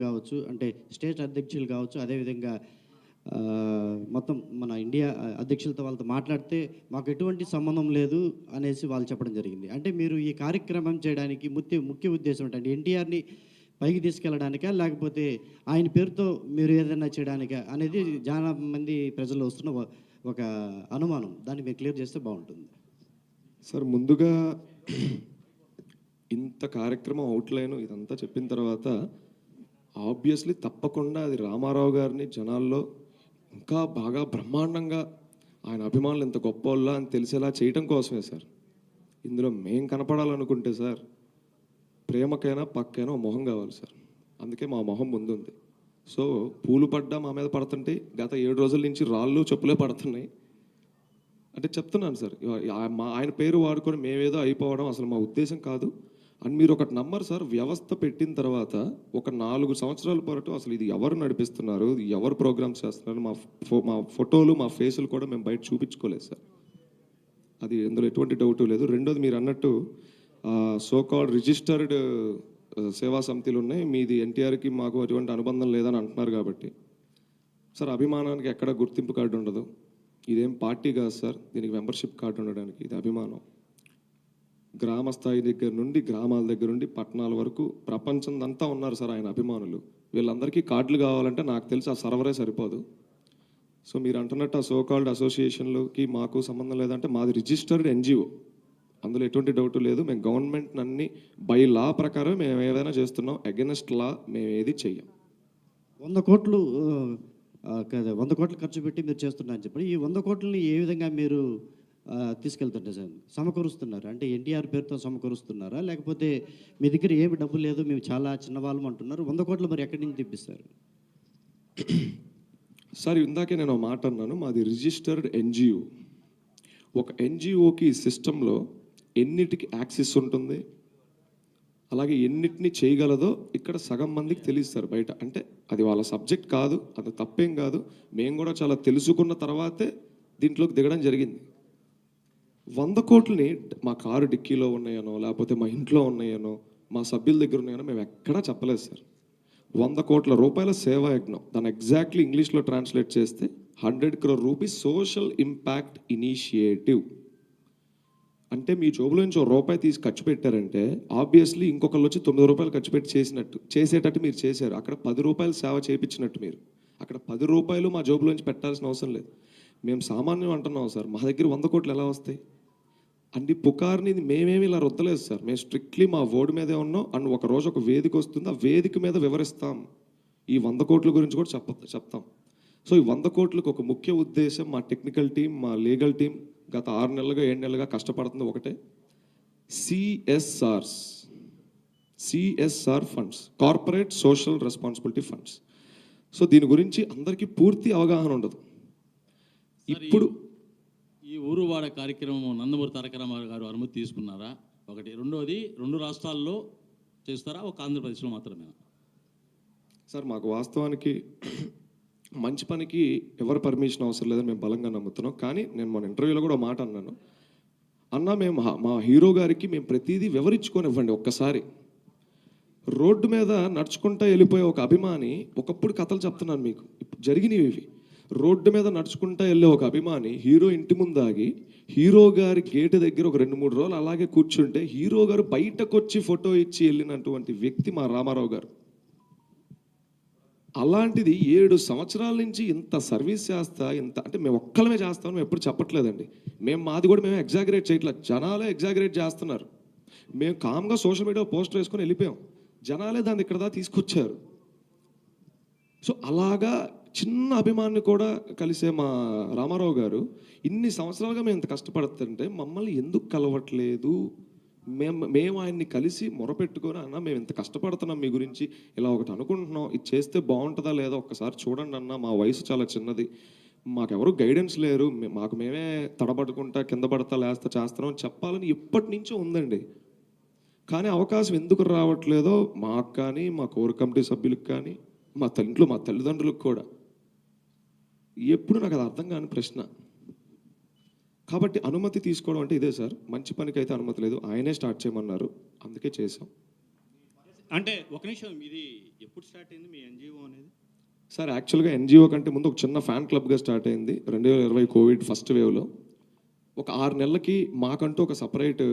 కావచ్చు, అంటే స్టేట్ అధ్యక్షులు కావచ్చు, అదేవిధంగా మొత్తం మన ఇండియా అధ్యక్షులతో వాళ్ళతో మాట్లాడితే మాకు ఎటువంటి సంబంధం లేదు అనేసి వాళ్ళు చెప్పడం జరిగింది. అంటే మీరు ఈ కార్యక్రమం చేయడానికి ముఖ్య ఉద్దేశం ఏంటంటే ఎన్టీఆర్‌ని పైకి తీసుకెళ్ళడానికా? లేకపోతే ఆయన పేరుతో మీరు ఏదైనా చేయడానికా? అనేది చాలా మంది ప్రజల్లో వస్తున్న ఒక అనుమానం. దాన్ని మీరు క్లియర్ చేస్తే బాగుంటుంది. సార్, ముందుగా ఇంత కార్యక్రమం అవుట్లైన్ ఇదంతా చెప్పిన తర్వాత ఆబ్వియస్లీ తప్పకుండా అది రామారావు గారిని జనాల్లో ఇంకా బాగా బ్రహ్మాండంగా ఆయన అభిమానులు ఎంత గొప్పవాళ్ళ అని తెలిసేలా చేయటం కోసమే సార్. ఇందులో మేం కనపడాలనుకుంటే సార్, ప్రేమకైనా పక్కైనా మొహం కావాలి సార్. అందుకే మా మొహం ముందుంది. సో పూలు పడ్డా మా మీద పడుతుంటే గత 7 రోజుల నుంచి రాళ్ళు చెప్పులే పడుతున్నాయి. అంటే చెప్తున్నాను సార్, ఆయన పేరు వాడుకొని మేమేదో అయిపోవడం అసలు మా ఉద్దేశం కాదు. అండ్ మీరు ఒకటి నమ్మరు సార్, వ్యవస్థ పెట్టిన తర్వాత ఒక 4 సంవత్సరాల పాటు అసలు ఇది ఎవరు నడిపిస్తున్నారు, ఎవరు ప్రోగ్రామ్స్ చేస్తున్నారు, మా ఫోటోలు మా ఫేసులు కూడా మేము బయట చూపించుకోలేదు సార్. అది ఇందులో ఎటువంటి డౌట్ లేదు. రెండోది, మీరు అన్నట్టు సో కాల్డ్ రిజిస్టర్డ్ సేవా సమితిలు ఉన్నాయి, మీది ఎన్టీఆర్కి మాకు అటువంటి అనుబంధం లేదని అంటున్నారు కాబట్టి సార్, అభిమానానికి ఎక్కడ గుర్తింపు కార్డు ఉండదు. ఇదేం పార్టీ కాదు సార్, దీనికి మెంబర్షిప్ కార్డు ఉండడానికి. ఇది అభిమానం. గ్రామ స్థాయి దగ్గర నుండి, గ్రామాల దగ్గర నుండి పట్టణాల వరకు ప్రపంచం అంతా ఉన్నారు సార్ ఆయన అభిమానులు. వీళ్ళందరికీ కార్డులు కావాలంటే నాకు తెలిసి ఆ సర్వరే సరిపోదు. సో మీరు అంటున్నట్టు ఆ సోకాల్డ్ అసోసియేషన్లకి మాకు సంబంధం లేదంటే మాది రిజిస్టర్డ్ ఎన్జిఓ, అందులో ఎటువంటి డౌట్ లేదు. మేము గవర్నమెంట్ అన్ని బై లా ప్రకారం మేము ఏదైనా చేస్తున్నాం, అగెనెస్ట్ లా మేము ఏది చెయ్యం. 100 కోట్లు 100 కోట్లు ఖర్చు పెట్టి మీరు చేస్తున్నారని చెప్పి, ఈ 100 కోట్లని ఏ విధంగా మీరు తీసుకెళ్తుంటే సార్ సమకూరుస్తున్నారు? అంటే ఎన్టీఆర్ పేరుతో సమకూరుస్తున్నారా, లేకపోతే మీ దగ్గర ఏమి డబ్బు లేదు, మేము చాలా చిన్నవాళ్ళం అంటున్నారు, 100 కోట్లు మరి ఎక్కడి నుంచి తెప్పిస్తారు? సార్, ఇందాకే నేను మాట అన్నాను, మాది రిజిస్టర్డ్ ఎన్జిఓ. ఒక ఎన్జిఓకి సిస్టంలో ఎన్నిటికి యాక్సెస్ ఉంటుంది, అలాగే ఎన్నిటిని చేయగలదో ఇక్కడ సగం మందికి తెలియదు బయట. అంటే అది వాళ్ళ సబ్జెక్ట్ కాదు, అది తప్పేం కాదు. మేము కూడా చాలా తెలుసుకున్న తర్వాతే దీంట్లోకి దిగడం జరిగింది. 100 కోట్లని మా కారు డిక్కీలో ఉన్నాయనో, లేకపోతే మా ఇంట్లో ఉన్నాయనో, మా సభ్యుల దగ్గర ఉన్నాయనో మేము ఎక్కడా చెప్పలేదు సార్. 100 కోట్ల రూపాయల సేవా యజ్ఞం, దాన్ని ఎగ్జాక్ట్లీ ఇంగ్లీష్లో ట్రాన్స్లేట్ చేస్తే 100 crore rupees social impact initiative. అంటే మీ జోబులో నుంచి ₹1 తీసి ఖర్చు పెట్టారంటే ఆబ్వియస్లీ ఇంకొకళ్ళు వచ్చి ₹9 ఖర్చు పెట్టి చేసేటట్టు మీరు చేశారు. అక్కడ ₹10 సేవ చేయించినట్టు మీరు. అక్కడ ₹10 మా జోబులోంచి పెట్టాల్సిన అవసరం లేదు. మేము సామాన్యం అంటున్నాం సార్, మా దగ్గర 100 కోట్లు ఎలా వస్తాయి? అన్ని పుకార్ని మేమేమి ఇలా రుద్దలేదు సార్. మేము స్ట్రిక్ట్లీ మా బోర్డు మీదే ఉన్నాం. అండ్ ఒక రోజు ఒక వేదిక వస్తుంది, ఆ వేదిక మీద వివరిస్తాం. ఈ 100 కోట్ల గురించి కూడా చెప్తాం. సో ఈ 100 కోట్లకు ఒక ముఖ్య ఉద్దేశం, మా టెక్నికల్ టీం, మా లీగల్ టీం గత 6 నెలలుగా 7 నెలలుగా కష్టపడుతుంది ఒకటే, CSR funds, corporate social responsibility funds. So దీని గురించి అందరికీ పూర్తి అవగాహన ఉండదు. ఇప్పుడు ఈ ఊరువాడ కార్యక్రమం నందమూరి తారక రామారావు గారు అనుమతి తీసుకున్నారా? ఒకటి. రెండోది, 2 రాష్ట్రాల్లో చేస్తారా, ఒక ఆంధ్రప్రదేశ్లో మాత్రమే? సార్, మాకు వాస్తవానికి మంచి పనికి ఎవరు పర్మిషన్ అవసరం లేదని మేము బలంగా నమ్ముతున్నాం. కానీ నేను మన ఇంటర్వ్యూలో కూడా మాట అన్నాను, మేము మా హీరో గారికి మేము ప్రతిదీ వివరించుకొనివ్వండి. ఒక్కసారి రోడ్డు మీద నడుచుకుంటా వెళ్ళిపోయే ఒక అభిమాని, ఒకప్పుడు కథలు చెప్తున్నాను మీకు, జరిగినవి ఇవి. రోడ్డు మీద నడుచుకుంటా వెళ్ళే ఒక అభిమాని హీరో ఇంటి ముందాగి హీరో గారి గేటు దగ్గర ఒక 2-3 రోజులు అలాగే కూర్చుంటే హీరో గారు బయటకు వచ్చి ఫోటో ఇచ్చి వెళ్ళినటువంటి వ్యక్తి మా రామారావు గారు. అలాంటిది 7 సంవత్సరాల నుంచి ఇంత సర్వీస్ చేస్తా, ఇంత అంటే మేము ఒక్కలమే చేస్తామని మేము ఎప్పుడు చెప్పట్లేదండి. మాది కూడా మేము ఎగ్జాగరేట్ చేయట్లేదు, జనాలే ఎగ్జాగరేట్ చేస్తున్నారు. మేము కామ్గా సోషల్ మీడియా పోస్టర్ వేసుకొని వెళ్ళిపోయాం, జనాలే దాన్ని ఇక్కడ దాకా తీసుకొచ్చారు. సో అలాగా చిన్న అభిమాన్ని కూడా కలిసే మా రామారావు గారు ఇన్ని సంవత్సరాలుగా మేము ఇంత కష్టపడుతుంటే మమ్మల్ని ఎందుకు కలవట్లేదు? మేము ఆయన్ని కలిసి మొరపెట్టుకొని, అన్న మేము ఇంత కష్టపడుతున్నాం మీ గురించి, ఇలా ఒకటి అనుకుంటున్నాం, ఇది చేస్తే బాగుంటుందా లేదా ఒక్కసారి చూడండి అన్న, మా వయసు చాలా చిన్నది, మాకెవరు గైడెన్స్ లేరు, మేమే తడబడుకుంటా కింద పడతా లేస్తా చేస్తున్నాం చెప్పాలని ఎప్పటి నుంచో ఉందండి. కానీ అవకాశం ఎందుకు రావట్లేదో మాకు కానీ, మా కోర్ కమిటీ సభ్యులకు కానీ, మా తల్లిదండ్రులకు కూడా ఎప్పుడు నాకు అది అర్థం కాని ప్రశ్న. కాబట్టి అనుమతి తీసుకోవడం అంటే ఇదే సార్, మంచి పనికి అయితే అనుమతి లేదు, ఆయనే స్టార్ట్ చేయమన్నారు, అందుకే చేసాం. అంటే ఒక నిమిషం, ఇది ఎప్పుడు స్టార్ట్ అయింది మీ ఎన్జిఓ అనేది? సార్ యాక్చువల్గా ఎన్జిఓ కంటే ముందు ఒక చిన్న ఫ్యాన్ క్లబ్గా స్టార్ట్ అయింది 2020 కోవిడ్ ఫస్ట్ వేవ్లో. ఒక 6 నెలలకి మాకంటూ ఒక సపరేట్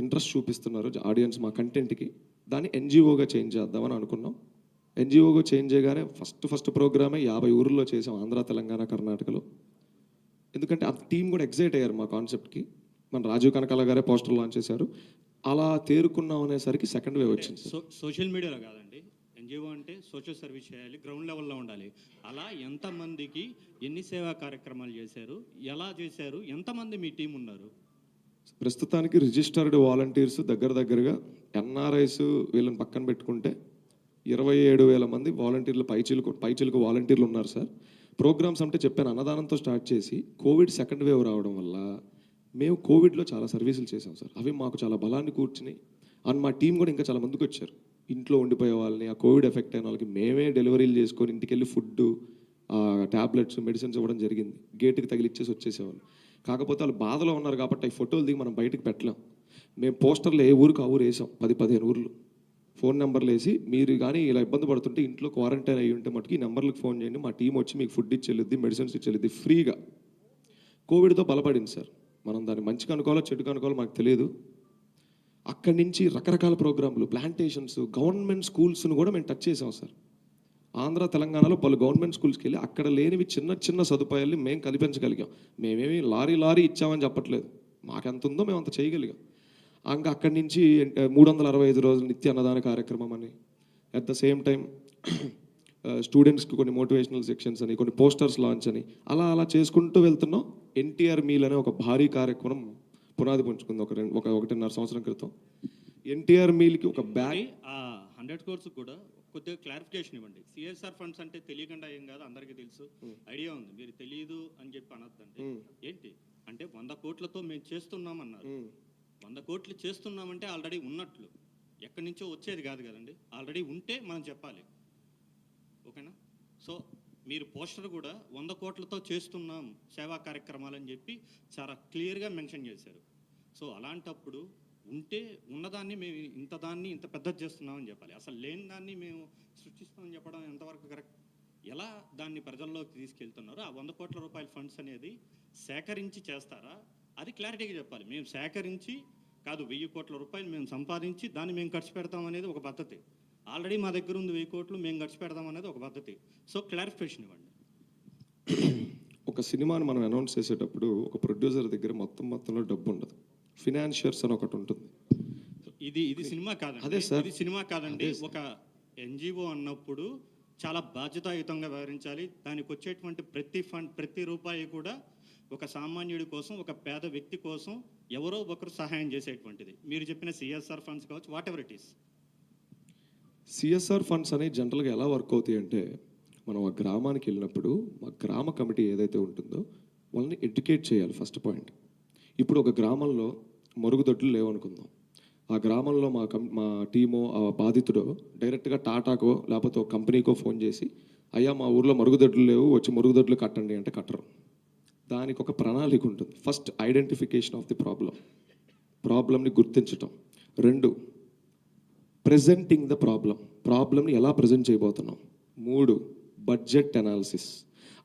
ఇంట్రెస్ట్ చూపిస్తున్నారు ఆడియన్స్ మా కంటెంట్కి. దాన్ని ఎన్జిఓగా చేంజ్ చేద్దామని అనుకున్నాం. ఎన్జిఓగా చేంజ్ చేయగానే ఫస్ట్ ప్రోగ్రామే 50 ఊర్లో చేసాం, ఆంధ్ర, తెలంగాణ, కర్ణాటకలో. ఎందుకంటే ఆ టీం కూడా ఎగ్జైట్ అయ్యారు మా కాన్సెప్ట్కి. మన రాజీవ్ కనకాల గారే పోస్టర్ లాంచ్ చేశారు. అలా తేరుకున్నాం అనేసరికి సెకండ్ వేవ్ వచ్చింది సార్. సోషల్ మీడియాలో కాదండి, ఎన్జిఓ అంటే సోషల్ సర్వీస్ చేయాలి, గ్రౌండ్ లెవెల్లో ఉండాలి. అలా ఎంతమందికి ఎన్ని సేవా కార్యక్రమాలు చేశారు, ఎలా చేశారు, ఎంతమంది మీ టీం ఉన్నారు? ప్రస్తుతానికి రిజిస్టర్డ్ వాలంటీర్స్ దగ్గరగా ఎన్ఆర్ఐస్ వీళ్ళని పక్కన పెట్టుకుంటే 27,000 మంది వాలంటీర్లు పైచిలుకు వాలంటీర్లు ఉన్నారు సార్. ప్రోగ్రామ్స్ అంటే చెప్పాను, అన్నదానంతో స్టార్ట్ చేసి కోవిడ్ సెకండ్ వేవ్ రావడం వల్ల మేము కోవిడ్లో చాలా సర్వీసులు చేసాం సార్. అవి మాకు చాలా బలాన్ని కూర్చుని అండ్ మా టీం కూడా ఇంకా చాలా మందికి వచ్చారు. ఇంట్లో ఉండిపోయే వాళ్ళని, ఆ కోవిడ్ ఎఫెక్ట్ అయిన వాళ్ళకి మేమే డెలివరీలు చేసుకొని ఇంటికి వెళ్ళి ఫుడ్, ట్యాబ్లెట్స్, మెడిసిన్స్ ఇవ్వడం జరిగింది. గేటుకి తగిలిచ్చేసి వచ్చేసేవాళ్ళు. కాకపోతే వాళ్ళు బాధలో ఉన్నారు కాబట్టి ఈ ఫోటోలు దిగి మనం బయటకు పెట్టలేం. మేము పోస్టర్లు ఏ ఊరికి ఆ ఊరు వేసాం, 10-15 ఊర్లు. ఫోన్ నెంబర్లు వేసి మీరు కానీ ఇలా ఇబ్బంది పడుతుంటే ఇంట్లో క్వారంటైన్ అయ్యి ఉంటే మటుకు ఈ నెంబర్లకు ఫోన్ చేయండి, మా టీం వచ్చి మీకు ఫుడ్ ఇచ్చేది, మెడిసిన్స్ ఇచ్చేది ఫ్రీగా. కోవిడ్తో బలపడింది సార్. మనం దాన్ని మంచిగా అనుకోవాలో చెడుగా అనుకోవాలో మాకు తెలియదు. అక్కడి నుంచి రకరకాల ప్రోగ్రాంలు, ప్లాంటేషన్స్, గవర్నమెంట్ స్కూల్స్ను కూడా మేము టచ్ చేసాం సార్. ఆంధ్ర, తెలంగాణలో పలు గవర్నమెంట్ స్కూల్స్కి వెళ్ళి అక్కడ లేనివి చిన్న సదుపాయాల్ని మేము కల్పించగలిగాం. మేమేమి లారీ ఇచ్చామని చెప్పట్లేదు, మాకెంత ఉందో మేము అంత చేయగలిగాం. ఇంకా అక్కడి నుంచి 365 రోజులు నిత్య అన్నదాన కార్యక్రమం అని, అట్ ద సేమ్ టైం స్టూడెంట్స్కి కొన్ని మోటివేషనల్ సెక్షన్స్ అని, కొన్ని పోస్టర్స్ లాంచ్ అని, అలా చేసుకుంటూ వెళ్తున్నాం. ఎన్టీఆర్ మీల్ అనే ఒక భారీ కార్యక్రమం పునాది పుంజుకుంది 1.5 సంవత్సరం క్రితం. ఎన్టీఆర్ మీల్కి ఒక బ్యాగ్ 100 crores కూడా కొద్దిగా క్లారిఫికేషన్ ఇవ్వండి. సిఎస్ఆర్ ఫండ్స్ అంటే తెలియకుండా ఏం కాదు, అందరికీ తెలుసు, ఐడియా ఉంది. మీరు తెలియదు అని చెప్పి అనొద్దండి. ఏంటి అంటే 100 కోట్లతో మేము చేస్తున్నామన్నారు. 100 కోట్లు చేస్తున్నామంటే ఆల్రెడీ ఉన్నట్లు, ఎక్కడి నుంచో వచ్చేది కాదు కదండి. ఆల్రెడీ ఉంటే మనం చెప్పాలి, ఓకేనా? సో మీరు పోస్టర్ కూడా 100 కోట్లతో చేస్తున్నాం సేవా కార్యక్రమాలు అని చెప్పి చాలా క్లియర్గా మెన్షన్ చేశారు. సో అలాంటప్పుడు ఉంటే ఉన్నదాన్ని మేము ఇంత పెద్దది చేస్తున్నామని చెప్పాలి. అసలు లేని దాన్ని మేము సృష్టిస్తామని చెప్పడం ఎంతవరకు కరెక్ట్? ఎలా దాన్ని ప్రజల్లోకి తీసుకెళ్తున్నారు? ఆ 100 కోట్ల రూపాయల ఫండ్స్ అనేది సేకరించి చేస్తారా? అది క్లారిటీగా చెప్పాలి. మేము సేకరించి కాదు, 1000 కోట్ల రూపాయలు మేము సంపాదించి దాన్ని మేము ఖర్చు పెడతాం అనేది ఒక పద్ధతి. ఆల్రెడీ మా దగ్గర ఉంది 1000 కోట్లు, మేము ఖర్చు పెడదాం అనేది ఒక పద్ధతి. సో క్లారిఫికేషన్ ఇవ్వండి. ఒక సినిమాని మనం అనౌన్స్ చేసేటప్పుడు ఒక ప్రొడ్యూసర్ దగ్గర మొత్తంలో డబ్బు ఉండదు, ఫినాన్షియర్స్ అని ఒకటి ఉంటుంది. ఇది సినిమా కాదండి. అదే సార్, ఇది సినిమా కాదండి. ఒక ఎన్జిఓ అన్నప్పుడు చాలా బాధ్యతాయుతంగా వ్యవహరించాలి. దానికి వచ్చేటువంటి ప్రతి రూపాయి కూడా ఒక సామాన్యుడి కోసం, ఒక పేద వ్యక్తి కోసం ఎవరో ఒకరు సహాయం చేసేటువంటిది. మీరు చెప్పిన సిఎస్ఆర్ ఫండ్స్ కావచ్చు, what ever it is. CSR funds అనేవి జనరల్గా ఎలా వర్క్ అవుతాయి అంటే, మనం ఆ గ్రామానికి వెళ్ళినప్పుడు మా గ్రామ కమిటీ ఏదైతే ఉంటుందో వాళ్ళని ఎడ్యుకేట్ చేయాలి. First point. ఇప్పుడు ఒక గ్రామంలో మరుగుదొడ్లు లేవనుకుందాం. ఆ గ్రామంలో మా టీమో ఆ బాధితుడో డైరెక్ట్గా టాటాకో లేకపోతే ఒక కంపెనీకో ఫోన్ చేసి, అయ్యా మా ఊర్లో మరుగుదొడ్లు లేవు, వచ్చి మరుగుదొడ్లు కట్టండి అంటే కట్టరు. దానికి ఒక ప్రణాళిక ఉంటుంది. ఫస్ట్ ఐడెంటిఫికేషన్ ఆఫ్ ది ప్రాబ్లమ్ని గుర్తించటం. 2 ప్రెజెంటింగ్ ద ప్రాబ్లమ్ని ఎలా ప్రజెంట్ చేయబోతున్నాం. 3 బడ్జెట్ అనాలిసిస్.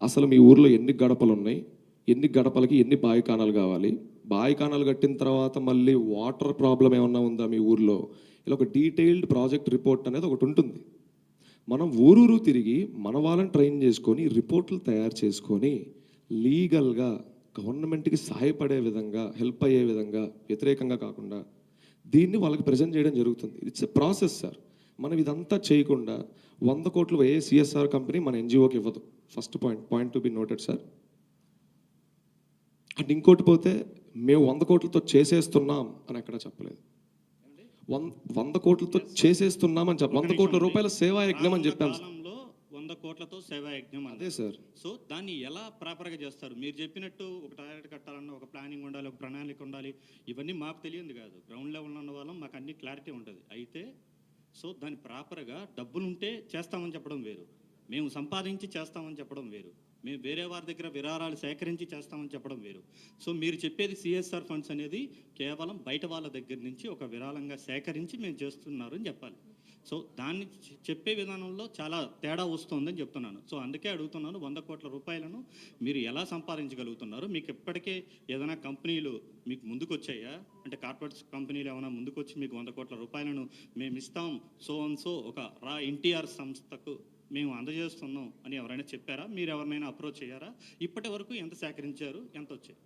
అసలు మీ ఊర్లో ఎన్ని గడపలు ఉన్నాయి, ఎన్ని గడపలకి ఎన్ని బాయికానాలు కావాలి, బాయికానాలు కట్టిన తర్వాత మళ్ళీ వాటర్ ప్రాబ్లం ఏమన్నా ఉందా మీ ఊర్లో, ఇలా ఒక డీటెయిల్డ్ ప్రాజెక్ట్ రిపోర్ట్ అనేది ఒకటి ఉంటుంది. మనం ఊరూరు తిరిగి మన వాళ్ళని ట్రైన్ చేసుకొని రిపోర్ట్లు తయారు చేసుకొని లీగల్గా గవర్నమెంట్కి సహాయపడే విధంగా, హెల్ప్ అయ్యే విధంగా, వ్యతిరేకంగా కాకుండా దీన్ని వాళ్ళకి ప్రజెంట్ చేయడం జరుగుతుంది. It's a process sir. మనం ఇదంతా చేయకుండా 100 కోట్లు ఏ సిఎస్ఆర్ కంపెనీ మన ఎన్జిఓకి ఇవ్వదు. First point to be noted sir. And ఇంకోటి పోతే మేము 100 కోట్లతో చేసేస్తున్నాం అని ఎక్కడ చెప్పలేదు. 100 కోట్లతో చేసేస్తున్నాం అని 100 కోట్ల రూపాయల సేవా యజ్ఞం అని చెప్పాం. 100 కోట్లతో సేవా యజ్ఞం అదే సార్. సో దాన్ని ఎలా ప్రాపర్గా చేస్తారు? మీరు చెప్పినట్టు ఒక టాయిలెట్ కట్టాలన్నా ఒక ప్లానింగ్ ఉండాలి, ఒక ప్రణాళిక ఉండాలి. ఇవన్నీ మాకు తెలియదు కాదు, గ్రౌండ్ లెవెల్లో ఉన్న వాళ్ళం, మాకు అన్ని క్లారిటీ ఉంటుంది. అయితే సో దాన్ని ప్రాపర్గా డబ్బులుంటే చేస్తామని చెప్పడం వేరు, మేము సంపాదించి చేస్తామని చెప్పడం వేరు, మేము వేరే వారి దగ్గర విరాళాలు సేకరించి చేస్తామని చెప్పడం వేరు. సో మీరు చెప్పేది సిఎస్ఆర్ ఫండ్స్ అనేది కేవలం బయట వాళ్ళ దగ్గర నుంచి ఒక విరాళంగా సేకరించి మేము చేస్తున్నారు అని చెప్పాలి. సో దాన్ని చెప్పే విధానంలో చాలా తేడా వస్తుందని చెప్తున్నాను. సో అందుకే అడుగుతున్నాను, 100 కోట్ల రూపాయలను మీరు ఎలా సంపాదించగలుగుతున్నారు? మీకు ఇప్పటికే ఏదైనా కంపెనీలు మీకు ముందుకు వచ్చాయా? అంటే కార్పొరేట్ కంపెనీలు ఏమైనా ముందుకు వచ్చి మీకు 100 కోట్ల రూపాయలను మేము ఇస్తాం, సో అండ్ సో ఒక ఎన్టీఆర్ సంస్థకు మేము అందజేస్తున్నాం అని ఎవరైనా చెప్పారా? మీరు ఎవరినైనా అప్రోచ్ అయ్యారా? ఇప్పటి వరకు ఎంత సేకరించారు, ఎంత వచ్చాయి?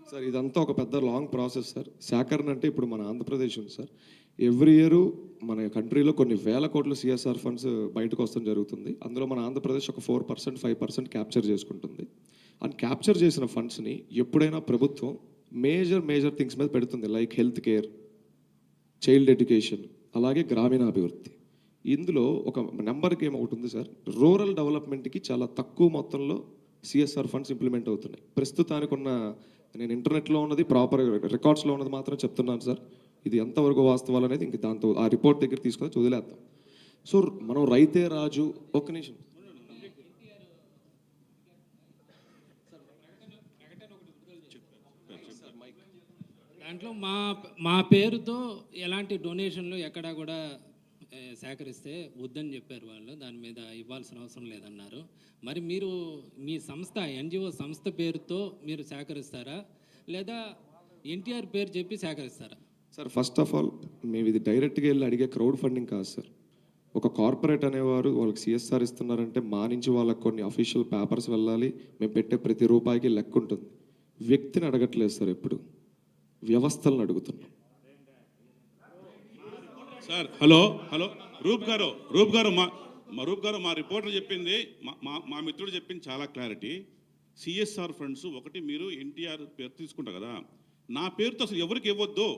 సార్ ఇదంతా ఒక పెద్ద లాంగ్ ప్రాసెస్ సార్. సేకరణ అంటే ఇప్పుడు మన ఆంధ్రప్రదేశ్ ఉంది సార్, ఎవ్రీ ఇయర్ మన కంట్రీలో కొన్ని వేల కోట్ల సిఎస్ఆర్ ఫండ్స్ బయటకు వస్తడం జరుగుతుంది. అందులో మన ఆంధ్రప్రదేశ్ ఒక 4%, 5% క్యాప్చర్ చేసుకుంటుంది. అండ్ క్యాప్చర్ చేసిన ఫండ్స్ని ఎప్పుడైనా ప్రభుత్వం మేజర్ థింగ్స్ మీద పెడుతుంది, like health care, child education, అలాగే గ్రామీణాభివృద్ధి. ఇందులో ఒక నెంబర్కి ఒకటి ఉంది సార్, రూరల్ డెవలప్మెంట్కి చాలా తక్కువ మొత్తంలో సిఎస్ఆర్ ఫండ్స్ ఇంప్లిమెంట్ అవుతున్నాయి. ప్రస్తుతానికి ఉన్న, నేను ఇంటర్నెట్లో ఉన్నది ప్రాపర్ రికార్డ్స్లో ఉన్నది మాత్రం చెప్తున్నాను సార్. ఇది ఎంతవరకు వాస్తవాలు అనేది ఇంక దాంతో ఆ రిపోర్ట్ దగ్గర తీసుకొని వదిలేద్దాం. సో మనం రైతే రాజు, ఒక్క నిమిషం దాంట్లో మా పేరుతో ఎలాంటి డొనేషన్లు ఎక్కడా కూడా సేకరిస్తే వద్దని చెప్పారు వాళ్ళు. దాని మీద ఇవ్వాల్సిన అవసరం లేదన్నారు. మరి మీరు మీ సంస్థ, ఎన్జిఓ సంస్థ పేరుతో మీరు సేకరిస్తారా, లేదా ఎన్టీఆర్ పేరు చెప్పి సేకరిస్తారా? సార్ ఫస్ట్ ఆఫ్ ఆల్ మేము ఇది డైరెక్ట్గా వెళ్ళి అడిగే క్రౌడ్ ఫండింగ్ కాదు సార్. ఒక కార్పొరేట్ అనేవారు వాళ్ళకి సిఎస్ఆర్ ఇస్తున్నారంటే మా నుంచి వాళ్ళకి కొన్ని అఫీషియల్ పేపర్స్ వెళ్ళాలి, మేము పెట్టే ప్రతి రూపాయికి లెక్క ఉంటుంది. వ్యక్తిని అడగట్లేదు సార్, ఎప్పుడు వ్యవస్థలను అడుగుతున్నాం. సార్ హలో రూప్ గారు మా రిపోర్టర్ చెప్పింది, మా మిత్రుడు చెప్పింది చాలా క్లారిటీ. సిఎస్ఆర్ ఫండ్స్ ఒకటి మీరు ఎన్టీఆర్ పేరు తీసుకుంటారు కదా, నా పేరుతో అసలు ఎవరికి ఇవ్వద్దు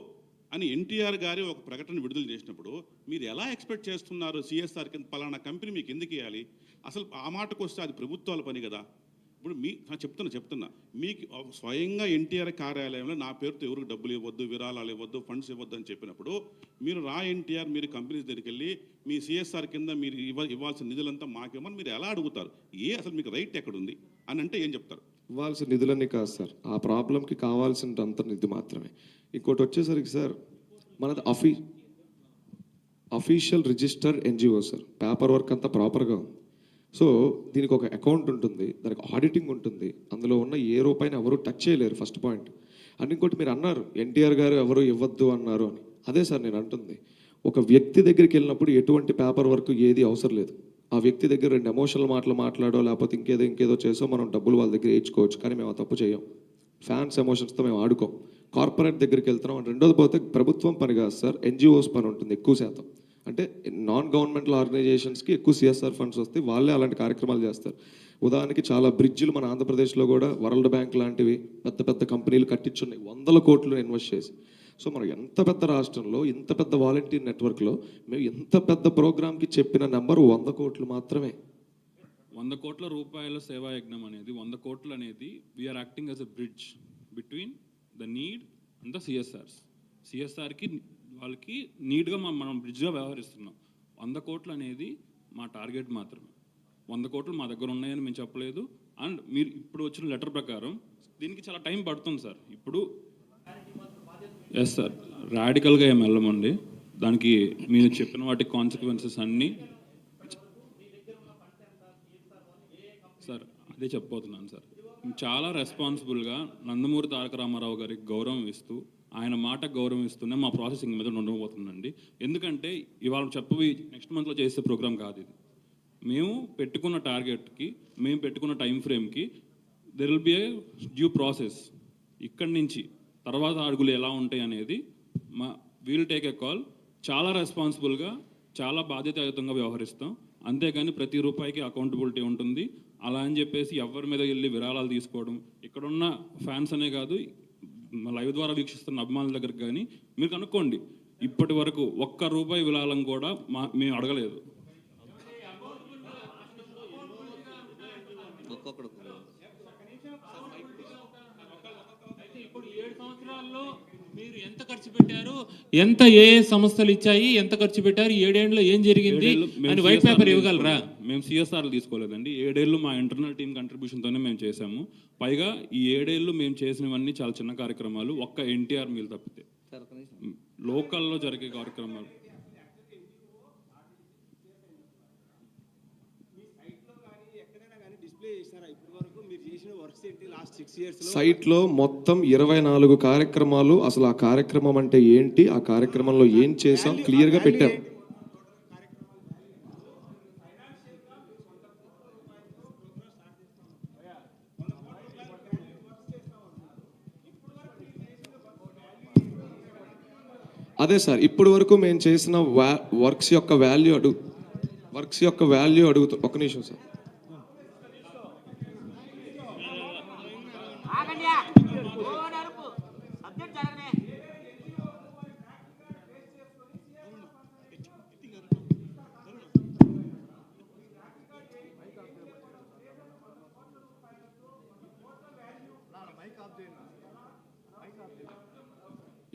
అని ఎన్టీఆర్ గారి ఒక ప్రకటన విడుదల చేసినప్పుడు మీరు ఎలా ఎక్స్పెక్ట్ చేస్తున్నారు సిఎస్ఆర్ కింద పలానా కంపెనీ మీకు ఎందుకు ఇవ్వాలి? అసలు ఆ మాటకు వస్తే అది ప్రభుత్వాల పని కదా. ఇప్పుడు చెప్తున్నా మీకు స్వయంగా ఎన్టీఆర్ కార్యాలయంలో నా పేరుతో ఎవరికి డబ్బులు ఇవ్వద్దు, విరాళాలు ఇవ్వద్దు, ఫండ్స్ ఇవ్వద్దు అని చెప్పినప్పుడు మీరు ఎన్టీఆర్ మీరు కంపెనీస్ దగ్గరికి వెళ్ళి మీ సిఎస్ఆర్ కింద మీరు ఇవ్వాల్సిన నిధులంతా మాకేమని మీరు ఎలా అడుగుతారు? అసలు మీకు రైట్ ఎక్కడుంది అని అంటే ఏం చెప్తారు? ఇవ్వాల్సిన నిధులన్నీ కాదు సార్, ఆ ప్రాబ్లంకి కావాల్సిన అంత నిధి మాత్రమే. ఇంకోటి వచ్చేసరికి సార్, మనది official register NGO sir, paper work అంతా ప్రాపర్గా ఉంది. సో దీనికి ఒక అకౌంట్ ఉంటుంది, దానికి ఆడిటింగ్ ఉంటుంది, అందులో ఉన్న ఏ రూపాయిని ఎవరు టచ్ చేయలేరు, ఫస్ట్ పాయింట్. అండ్ ఇంకోటి మీరు అన్నారు ఎన్టీఆర్ గారు ఎవరు ఇవ్వద్దు అన్నారు అని, అదే సార్ నేను అంటుంది. ఒక వ్యక్తి దగ్గరికి వెళ్ళినప్పుడు ఎటువంటి పేపర్ వర్క్ ఏది అవసరం లేదు. ఆ వ్యక్తి దగ్గర 2 ఎమోషనల్ మాటలు మాట్లాడో లేకపోతే ఇంకేదో చేసో మనం డబ్బులు వాళ్ళ దగ్గర వేయించుకోవచ్చు, కానీ మేము ఆ తప్పు చేయం. ఫ్యాన్స్ ఎమోషన్స్తో మేము ఆడుకోం. కార్పొరేట్ దగ్గరికి వెళ్తున్నాం. రెండోది పోతే ప్రభుత్వం పని కాదు సార్, ఎన్జిఓస్ పని ఉంటుంది ఎక్కువ శాతం. అంటే నాన్ గవర్నమెంటల్ ఆర్గనైజేషన్స్కి ఎక్కువ సిఎస్ఆర్ ఫండ్స్ వస్తాయి, వాళ్ళే అలాంటి కార్యక్రమాలు చేస్తారు. ఉదాహరణకి చాలా బ్రిడ్జిలు మన ఆంధ్రప్రదేశ్లో కూడా వరల్డ్ బ్యాంక్ లాంటివి పెద్ద కంపెనీలు కట్టించున్నాయి 100 కోట్లు ఇన్వెస్ట్ చేసి. సో మనం ఎంత పెద్ద రాష్ట్రంలో ఇంత పెద్ద వాలంటీర్ నెట్వర్క్లో మేము ఎంత పెద్ద ప్రోగ్రామ్కి చెప్పిన నెంబర్ 100 కోట్లు మాత్రమే. 100 కోట్ల రూపాయల సేవాయజ్ఞం అనేది 100 కోట్లు అనేది we are acting as a bridge between the need and the సిఎస్ఆర్కి వాళ్ళకి నీడ్గా మనం బ్రిడ్జ్గా వ్యవహరిస్తున్నాం. 100 కోట్లు అనేది మా టార్గెట్ మాత్రమే. 100 కోట్లు మా దగ్గర ఉన్నాయని మేము చెప్పలేదు. అండ్ మీరు ఇప్పుడు వచ్చిన లెటర్ ప్రకారం దీనికి చాలా టైం పడుతుంది సార్. ఇప్పుడు ఎస్ సార్, రాడికల్గా ఏం వెళ్ళమండి. దానికి మీరు చెప్పిన వాటి కాన్సిక్వెన్సెస్ అన్నీ సార్ అదే చెప్పబోతున్నాను సార్. చాలా రెస్పాన్సిబుల్గా నందమూరి తారక రామారావు గారికి గౌరవం ఇస్తూ, ఆయన మాట గౌరవం ఇస్తూనే మా ప్రాసెసింగ్ మీద ఉండబోతుందండి. ఎందుకంటే ఇవాళ చెప్పవి నెక్స్ట్ మంత్లో చేసే ప్రోగ్రామ్ కాదు ఇది. మేము పెట్టుకున్న టార్గెట్కి, మేము పెట్టుకున్న టైం ఫ్రేమ్కి there will be a due process. ఇక్కడి నుంచి తర్వాత అడుగులు ఎలా ఉంటాయి అనేది వీల్ టేక్ ఎ కాల్. చాలా రెస్పాన్సిబుల్గా, చాలా బాధ్యతాయుతంగా వ్యవహరిస్తాం. అంతేగాని ప్రతి రూపాయికి అకౌంటబిలిటీ ఉంటుంది. అలా అని చెప్పేసి ఎవరి మీద వెళ్ళి విరాళాలు తీసుకోవడం, ఇక్కడున్న ఫ్యాన్స్ అనే కాదు లైవ్ ద్వారా వీక్షిస్తున్న అభిమానుల దగ్గరికి కానీ మీరు కనుక్కోండి, ఇప్పటి వరకు ₹1 విరాళం కూడా మేము అడగలేదు. ఇప్పుడు 7 సంవత్సరాల్లో మీరు ఎంత ఖర్చు పెట్టారు, ఎంత ఏ సంస్థలు ఇచ్చాయి, ఎంత ఖర్చు పెట్టారు, 7 ఏళ్ళలో ఏం జరిగింది అని వైట్ పేపర్ ఇవ్వగలరా? మేము సిఎస్ఆర్లు తీసుకోలేదండి. 7 ఏళ్ళు మా ఇంటర్నల్ టీమ్ కంట్రిబ్యూషన్తోనే మేము చేసాము. పైగా ఈ 7 ఏళ్ళు మేము చేసినవన్నీ చాలా చిన్న కార్యక్రమాలు, ఒక్క ఎన్టీఆర్ మీల్ తప్పితే. లోకల్లో జరిగే కార్యక్రమాలు సైట్లో మొత్తం 24 కార్యక్రమాలు, అసలు ఆ కార్యక్రమం అంటే ఏంటి, ఆ కార్యక్రమంలో ఏం చేసాం క్లియర్గా పెట్టాం. అదే సార్, ఇప్పటి వరకు మేము చేసిన వర్క్స్ యొక్క వాల్యూ అడుగుతూ ఒక్క నిమిషం సార్.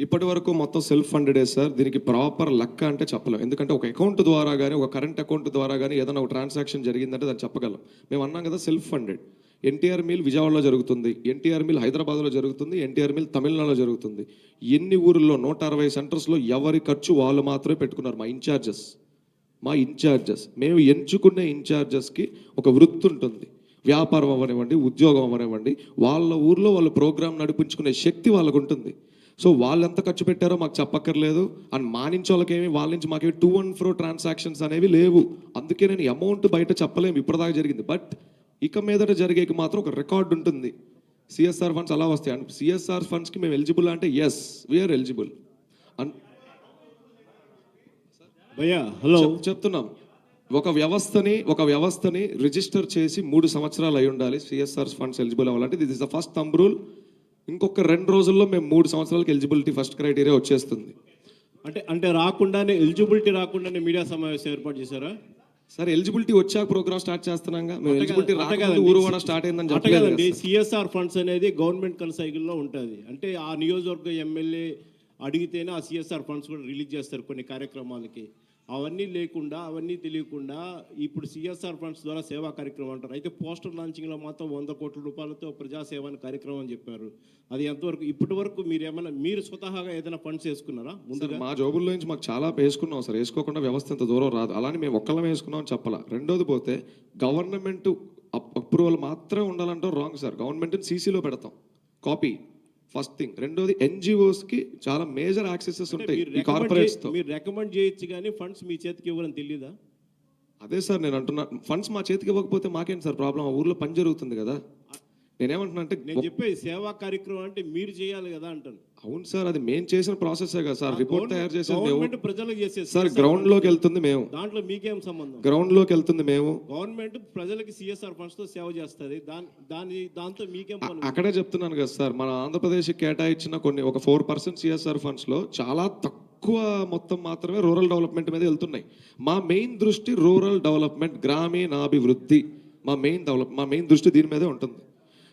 ఇప్పటి వరకు మొత్తం సెల్ఫ్ ఫండెడే సార్. దీనికి ప్రాపర్ లెక్క అంటే చెప్పలేం, ఎందుకంటే ఒక అకౌంట్ ద్వారా కానీ, ఒక కరెంట్ అకౌంట్ ద్వారా కానీ ఏదైనా ఒక ట్రాన్సాక్షన్ జరిగిందంటే దాన్ని చెప్పగలం. మేము అన్నాం కదా సెల్ఫ్ ఫండెడ్. ఎన్టీఆర్ మిల్ విజయవాడలో జరుగుతుంది, ఎన్టీఆర్ మిల్ హైదరాబాద్లో జరుగుతుంది, ఎన్టీఆర్ మిల్ తమిళనాడులో జరుగుతుంది. ఎన్ని ఊర్లో 160 సెంటర్స్లో ఎవరి ఖర్చు వాళ్ళు మాత్రమే పెట్టుకున్నారు. మా ఇన్ఛార్జెస్ మేము ఎంచుకునే ఇన్ఛార్జెస్కి ఒక వృత్తి ఉంటుంది. వ్యాపారం అవ్వనివ్వండి, ఉద్యోగం అవ్వనివ్వండి, వాళ్ళ ఊర్లో వాళ్ళు ప్రోగ్రామ్ నడిపించుకునే శక్తి వాళ్ళకు ఉంటుంది. సో వాళ్ళు ఎంత ఖర్చు పెట్టారో మాకు చెప్పక్కర్లేదు. అండ్ మా నుంచి వాళ్ళకేమి, వాళ్ళ నుంచి మాకేమి టూ అండ్ ఫ్రో ట్రాన్సాక్షన్స్ అనేవి లేవు. అందుకే నేను అమౌంట్ బయట చెప్పలేము ఇప్పటిదాకా జరిగింది. బట్ ఇక మీదట జరిగేకి మాత్రం ఒక రికార్డు ఉంటుంది. సిఎస్ఆర్ ఫండ్స్ అలా వస్తాయి. అండ్ సిఎస్ఆర్ ఫండ్స్కి మేము ఎలిజిబుల్ అంటే ఎస్, వీఆర్ ఎలిజిబుల్. చెప్తున్నాం, ఒక వ్యవస్థని రిజిస్టర్ చేసి 3 సంవత్సరాలు అయి ఉండాలి సిఎస్ఆర్ ఫండ్స్ ఎలిజిబుల్ అవ్వాలంటే. This is the first thumb rule. ఇంకొక 2 రోజుల్లో మేము 3 సంవత్సరాలకి ఎలిజిబిలిటీ ఫస్ట్ క్రైటీరియా వచ్చేస్తుంది. అంటే రాకుండానే, ఎలిజిబిలిటీ రాకుండానే మీడియా సమావేశం ఏర్పాటు చేశారా సార్? ఎలిజిబిలిటీ వచ్చాక ప్రోగ్రామ్ స్టార్ట్ చేస్తున్నాగా. మేము ఎలిజిబిలిటీ రాకుండా ఊరువాడ స్టార్ట్ అయిందని చెప్పలేదండి. సిఎస్ఆర్ ఫండ్స్ అనేది గవర్నమెంట్ కన్సైకిల్లో ఉంటుంది. అంటే ఆ నియోజకవర్గ ఎమ్మెల్యే అడిగితేనే ఆ సిఎస్ఆర్ ఫండ్స్ కూడా రిలీజ్ చేస్తారు కొన్ని కార్యక్రమాలకి. అవన్నీ లేకుండా, అవన్నీ తెలియకుండా ఇప్పుడు సిఎస్ఆర్ ఫండ్స్ ద్వారా సేవా కార్యక్రమం అంటారు. అయితే పోస్టర్ లాంచింగ్లో మాత్రం 100 కోట్ల రూపాయలతో ప్రజాసేవ అని కార్యక్రమం అని చెప్పారు. అది ఎంతవరకు, ఇప్పటి వరకు మీరు స్వతహాగా ఏదైనా ఫండ్స్ వేసుకున్నారా ముందుగా? మా జోబుల్లో నుంచి మాకు చాలా వేసుకున్నాం సార్. వేసుకోకుండా వ్యవస్థ ఇంత దూరం రాదు. అలానే మేము ఒక్కళ్ళం వేసుకున్నాం అని చెప్పాలా. రెండోది పోతే గవర్నమెంట్ అప్రూవల్ మాత్రమే ఉండాలంటే రాంగ్ సార్. గవర్నమెంట్ని సీసీలో పెడతాం కాపీ, ఫస్ట్ థింగ్. రెండోది ఎన్జిఓస్కి చాలా మేజర్ యాక్సెసెస్ ఉంటాయి ఈ కార్పొరేట్స్తో. మీరు రికమెండ్ చేయొచ్చు కానీ ఫండ్స్ మీ చేతికి ఇవ్వాలని తెలియదా? అదే సార్ నేను అంటున్నా, ఫండ్స్ మా చేతికి ఇవ్వకపోతే మాకేంటి సార్ ప్రాబ్లం? ఆ ఊర్లో పని జరుగుతుంది కదా. నేనేమంటున్నా అంటే, నేను చెప్పేది సేవా కార్యక్రమం అంటే మీరు చేయాలి కదా అంటాను. అవును సార్, అది మేము చేసిన ప్రాసెస్ కదా సార్. రిపోర్ట్ తయారు చేసేది ప్రజలకు చేసేది సార్. గ్రౌండ్ లోకి వెళ్తుంది మేము. దాంట్లో మీకేం సంబంధం? గ్రౌండ్ లోకి వెళ్తుంది మేము. గవర్నమెంట్ ప్రజలకి సిఎస్ఆర్ ఫండ్స్ తో సేవ చేస్తుంది. దాంతో మీకేం పని? అక్కడే చెప్తున్నాను కదా సార్, మన ఆంధ్రప్రదేశ్ కేటాయించిన ఒక 4% సిఎస్ఆర్ ఫండ్స్ లో చాలా తక్కువ మొత్తం మాత్రమే రూరల్ డెవలప్మెంట్ మీద వెళ్తున్నాయి. మా మెయిన్ దృష్టి రూరల్ డెవలప్మెంట్, గ్రామీణాభివృద్ధి. మా మెయిన్ దృష్టి దీని మీదే ఉంటుంది.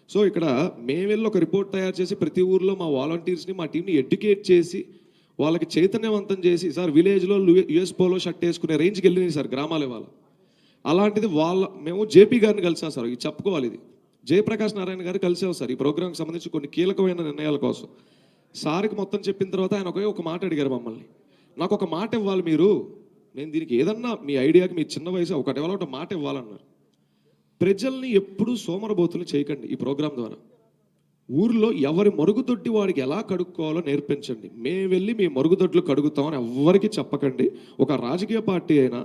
సో ఇక్కడ మేము వెళ్ళి ఒక రిపోర్ట్ తయారు చేసి ప్రతి ఊర్లో మా వాలంటీర్స్ని, మా టీంని ఎడ్యుకేట్ చేసి వాళ్ళకి చైతన్యవంతం చేసి, సార్ విలేజ్లో యుఎస్ పోలో షర్ట్ వేసుకునే రేంజ్కి వెళ్ళినాయి సార్ గ్రామాల వాళ్ళ. అలాంటిది మేము జేపీ గారిని కలిసాం సార్. ఇది చెప్పుకోవాలి, ఇది జయప్రకాష్ నారాయణ గారు కలిసాం సార్ ఈ ప్రోగ్రామ్కి సంబంధించి కొన్ని కీలకమైన నిర్ణయాల కోసం. సార్కి మొత్తం చెప్పిన తర్వాత ఆయన ఒక మాట అడిగారు మమ్మల్ని, నాకు ఒక మాట ఇవ్వాలి మీరు, నేను దీనికి ఏదన్నా మీ ఐడియాకి మీ చిన్న వయసు ఒక మాట ఇవ్వాలన్నారు. ప్రజల్ని ఎప్పుడూ సోమరబోతులు చేయకండి. ఈ ప్రోగ్రాం ద్వారా ఊర్లో ఎవరి మరుగుదొడ్డి వాడికి ఎలా కడుక్కోవాలో నేర్పించండి. మేము వెళ్ళి మీ మరుగుదొడ్లు కడుగుతామని ఎవ్వరికి చెప్పకండి. ఒక రాజకీయ పార్టీ అయినా,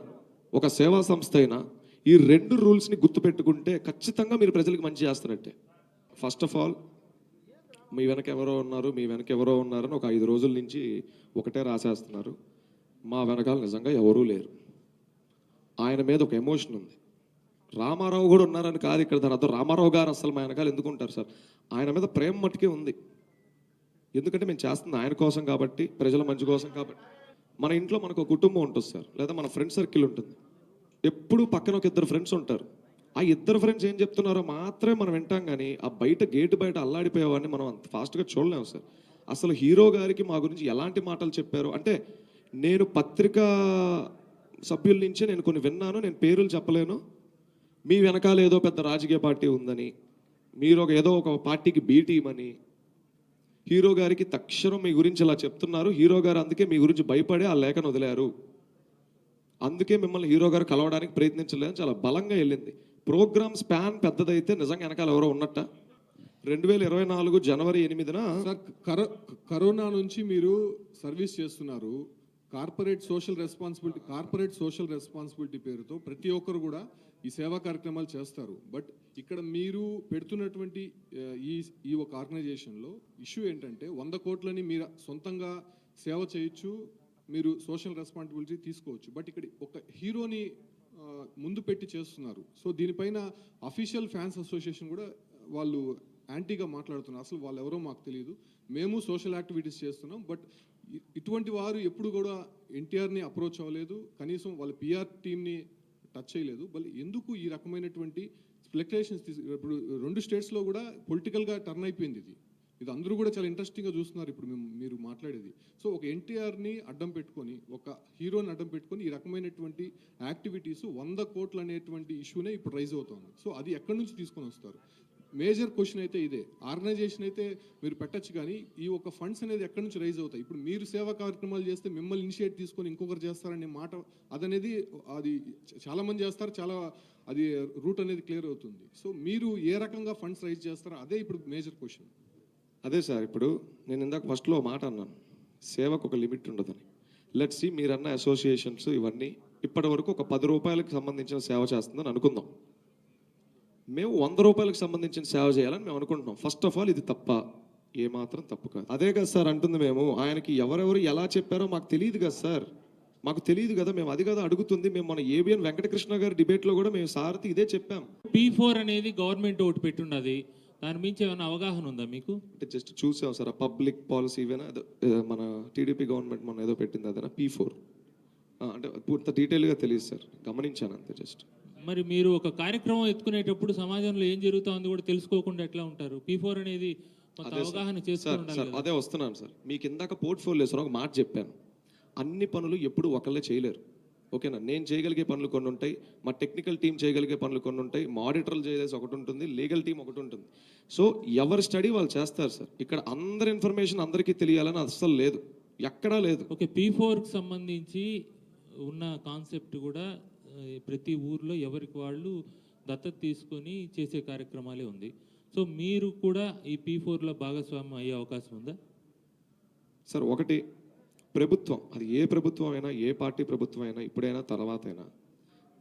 ఒక సేవా సంస్థ అయినా ఈ 2 రూల్స్ని గుర్తుపెట్టుకుంటే ఖచ్చితంగా మీరు ప్రజలకు మంచి చేస్తున్నట్టే. ఫస్ట్ ఆఫ్ ఆల్, మీ వెనక ఎవరో ఉన్నారని ఒక 5 రోజుల నుంచి ఒకటే రాసేస్తున్నారు. మా వెనకాల నిజంగా ఎవరూ లేరు. ఆయన మీద ఒక ఎమోషన్ ఉంది. రామారావు కూడా ఉన్నారని కాదు ఇక్కడ. దాని అర్థం రామారావు గారు అసలు మా వెనకాల ఎందుకు ఉంటారు సార్? ఆయన మీద ప్రేమ మట్టుకే ఉంది. ఎందుకంటే మేము చేస్తుంది ఆయన కోసం కాబట్టి, ప్రజల మంచి కోసం కాబట్టి. మన ఇంట్లో మనకు ఒక కుటుంబం ఉంటుంది సార్, లేదా మన ఫ్రెండ్ సర్కిల్ ఉంటుంది. ఎప్పుడు పక్కన ఒక 2 ఫ్రెండ్స్ ఉంటారు. ఆ 2 ఫ్రెండ్స్ ఏం చెప్తున్నారో మాత్రమే మనం వింటాం. కానీ ఆ గేటు బయట అల్లాడిపోయేవాడిని మనం అంత ఫాస్ట్గా చూడలేము సార్. అసలు హీరో గారికి మా గురించి ఎలాంటి మాటలు చెప్పారు అంటే, నేను పత్రికా సభ్యుల నుంచే నేను కొన్ని విన్నాను. నేను పేర్లు చెప్పలేను. మీ వెనకాల ఏదో పెద్ద రాజకీయ పార్టీ ఉందని, మీరు ఏదో ఒక పార్టీకి బీ టీం అని, హీరో గారికి తక్షణం మీ గురించి ఇలా చెప్తున్నారు, హీరో గారు అందుకే మీ గురించి భయపడి ఆ లేఖను వదిలారు, అందుకే మిమ్మల్ని హీరో గారు కలవడానికి ప్రయత్నించలేదని చాలా బలంగా వెళ్ళింది. ప్రోగ్రామ్ స్పాన్ పెద్దదైతే నిజంగా వెనకాల ఎవరో ఉన్నట్ట. 2024 జనవరి 8న సార్ కరోనా నుంచి మీరు సర్వీస్ చేస్తున్నారు. కార్పొరేట్ సోషల్ రెస్పాన్సిబిలిటీ పేరుతో ప్రతి ఒక్కరు కూడా ఈ సేవా కార్యక్రమాలు చేస్తారు. బట్ ఇక్కడ మీరు పెడుతున్నటువంటి ఈ ఒక ఆర్గనైజేషన్లో ఇష్యూ ఏంటంటే 100 కోట్లని మీరు సొంతంగా సేవ చేయొచ్చు, మీరు సోషల్ రెస్పాన్సిబిలిటీ తీసుకోవచ్చు. బట్ ఇక్కడ ఒక హీరోని ముందు పెట్టి చేస్తున్నారు. సో దీనిపైన అఫీషియల్ ఫ్యాన్స్ అసోసియేషన్ కూడా వాళ్ళు యాంటీగా మాట్లాడుతున్నారు. అసలు వాళ్ళు ఎవరో మాకు తెలియదు, మేము సోషల్ యాక్టివిటీస్ చేస్తున్నాం, బట్ ఇటువంటి వారు ఎప్పుడు కూడా ఎన్టీఆర్ని అప్రోచ్ అవ్వలేదు, కనీసం వాళ్ళ పిఆర్ టీమ్ని టచ్ చేయలేదు. మళ్ళీ ఎందుకు ఈ రకమైనటువంటి స్పెక్యులేషన్స్ ఇప్పుడు 2 స్టేట్స్లో కూడా పొలిటికల్గా టర్న్ అయిపోయింది. ఇది అందరూ కూడా చాలా ఇంట్రెస్టింగ్గా చూస్తున్నారు ఇప్పుడు మీరు మాట్లాడేది. సో ఒక ఎన్టీఆర్ని అడ్డం పెట్టుకొని, ఒక హీరోని అడ్డం పెట్టుకొని ఈ రకమైనటువంటి యాక్టివిటీస్ 100 కోట్లు అనేటువంటి ఇష్యూనే ఇప్పుడు రైజ్ అవుతుంది. సో అది ఎక్కడి నుంచి తీసుకొని వస్తారు? మేజర్ క్వశ్చన్ అయితే ఇదే. ఆర్గనైజేషన్ అయితే మీరు పెట్టచ్చు, కానీ ఈ ఒక ఫండ్స్ అనేది ఎక్కడి నుంచి రైజ్ అవుతాయి? ఇప్పుడు మీరు సేవా కార్యక్రమాలు చేస్తే మిమ్మల్ని ఇనిషియేట్ తీసుకొని ఇంకొకరు చేస్తారనే మాట అదనేది అది చాలామంది చేస్తారు, చాలా అది రూట్ అనేది క్లియర్ అవుతుంది. సో మీరు ఏ రకంగా ఫండ్స్ రైజ్ చేస్తారో అదే ఇప్పుడు మేజర్ క్వశ్చన్. అదే సార్, ఇప్పుడు నేను ఇందాక ఫస్ట్లో మాట అన్నాను, సేవకు ఒక లిమిట్ ఉండదని. లెట్స్ సి మీరన్న అసోసియేషన్స్ ఇవన్నీ ఇప్పటి వరకు ఒక 10 రూపాయలకు సంబంధించిన సేవ చేస్తుందని అనుకుందాం. మేము 100 రూపాయలకు సంబంధించిన సేవ చేయాలని మేము అనుకుంటున్నాం. ఫస్ట్ ఆఫ్ ఆల్ ఇది తప్ప, ఏమాత్రం తప్పు కాదు. అదే కదా సార్ అంటుంది, మేము ఆయనకి ఎవరెవరు ఎలా చెప్పారో మాకు తెలియదు కదా సార్, మాకు తెలియదు కదా, మేము అది కదా అడుగుతుంది. మేము మన ఏబిఎన్ వెంకటకృష్ణ గారి డిబేట్లో కూడా మేము సార్కి ఇదే చెప్పాం. P4 అనేది గవర్నమెంట్ ఒకటి పెట్టున్నది, దాని మించి ఏమైనా అవగాహన ఉందా మీకు? అంటే జస్ట్ చూసాం సార్, ఆ పబ్లిక్ పాలసీ ఇవేనా మన టీడీపీ గవర్నమెంట్ మన ఏదో పెట్టింది అదేనా P4 అంటే పూర్తి డీటెయిల్గా తెలియదు సార్, గమనించాను అంతే జస్ట్. మరి మీరు ఒక కార్యక్రమం ఎత్తుకునేటప్పుడు సమాజంలో ఏం జరుగుతుందో కూడా తెలుసుకోకుండా ఎట్లా ఉంటారు? P4 అనేది కొంత అవగాహన చేసుకుని ఉండాలి సార్ కదా. అదే వస్తున్నాను సార్, మీకు ఇందాక పోర్ట్ఫోలియోస్ ఒక మాట చెప్పాను, అన్ని పనులు ఎప్పుడు ఒకళ్ళే చేయలేరు. ఓకేనా, నేను చేయగలిగే పనులు కొన్ని ఉంటాయి, మా టెక్నికల్ టీం చేయగలిగే పనులు కొన్ని ఉంటాయి, మా ఆడిటర్లు చేసేసి ఒకటి ఉంటుంది, లీగల్ టీం ఒకటి ఉంటుంది. సో ఎవరి స్టడీ వాళ్ళు చేస్తారు సార్. ఇక్కడ అందరి ఇన్ఫర్మేషన్ అందరికీ తెలియాలని అస్సలు లేదు, ఎక్కడా లేదు. ఓకే, P4కి సంబంధించి ఉన్న కాన్సెప్ట్ కూడా ప్రతి ఊర్లో ఎవరికి వాళ్ళు దత్తత తీసుకొని చేసే కార్యక్రమాలే ఉంది. సో మీరు కూడా ఈ P4లో భాగస్వామ్యం అయ్యే అవకాశం ఉందా? సార్ ఒకటి, ప్రభుత్వం అది ఏ ప్రభుత్వం అయినా, ఏ పార్టీ ప్రభుత్వం అయినా, ఇప్పుడైనా తర్వాత అయినా,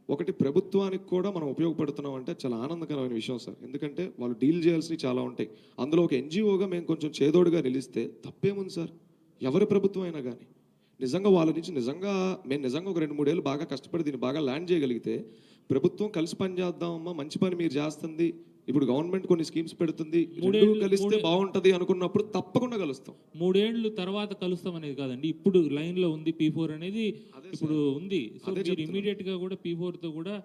ఒకటి ప్రభుత్వానికి కూడా మనం ఉపయోగపడుతున్నాం అంటే చాలా ఆనందకరమైన విషయం సార్. ఎందుకంటే వాళ్ళు డీల్ చేయాల్సినవి చాలా ఉంటాయి. అందులో ఒక ఎన్జిఓగా మేము కొంచెం చేదోడుగా నిలిస్తే తప్పేముంది సార్, ఎవరి ప్రభుత్వం అయినా కానీ. నిజంగా వాళ్ళ నుంచి మేము నిజంగా ఒక 2-3 ఏళ్ళు బాగా కష్టపడి దీన్ని బాగా ల్యాండ్ చేయగలిగితే, ప్రభుత్వం కలిసి పని చేద్దామమ్మా, మంచి పని మీరు చేస్తుంది, ఇప్పుడు గవర్నమెంట్ కొన్ని స్కీమ్స్ పెడుతుంది, కలిస్తే బాగుంటది అనుకున్నప్పుడు తప్పకుండా కలుస్తాం. 3 ఏళ్ళు తర్వాత కలుస్తాం అనేది కాదండి, ఇప్పుడు లైన్లో ఉంది P4 అనేది, ఇప్పుడు ఉంది. సో మీరు ఇమీడియట్ గా కూడా P4తో కూడా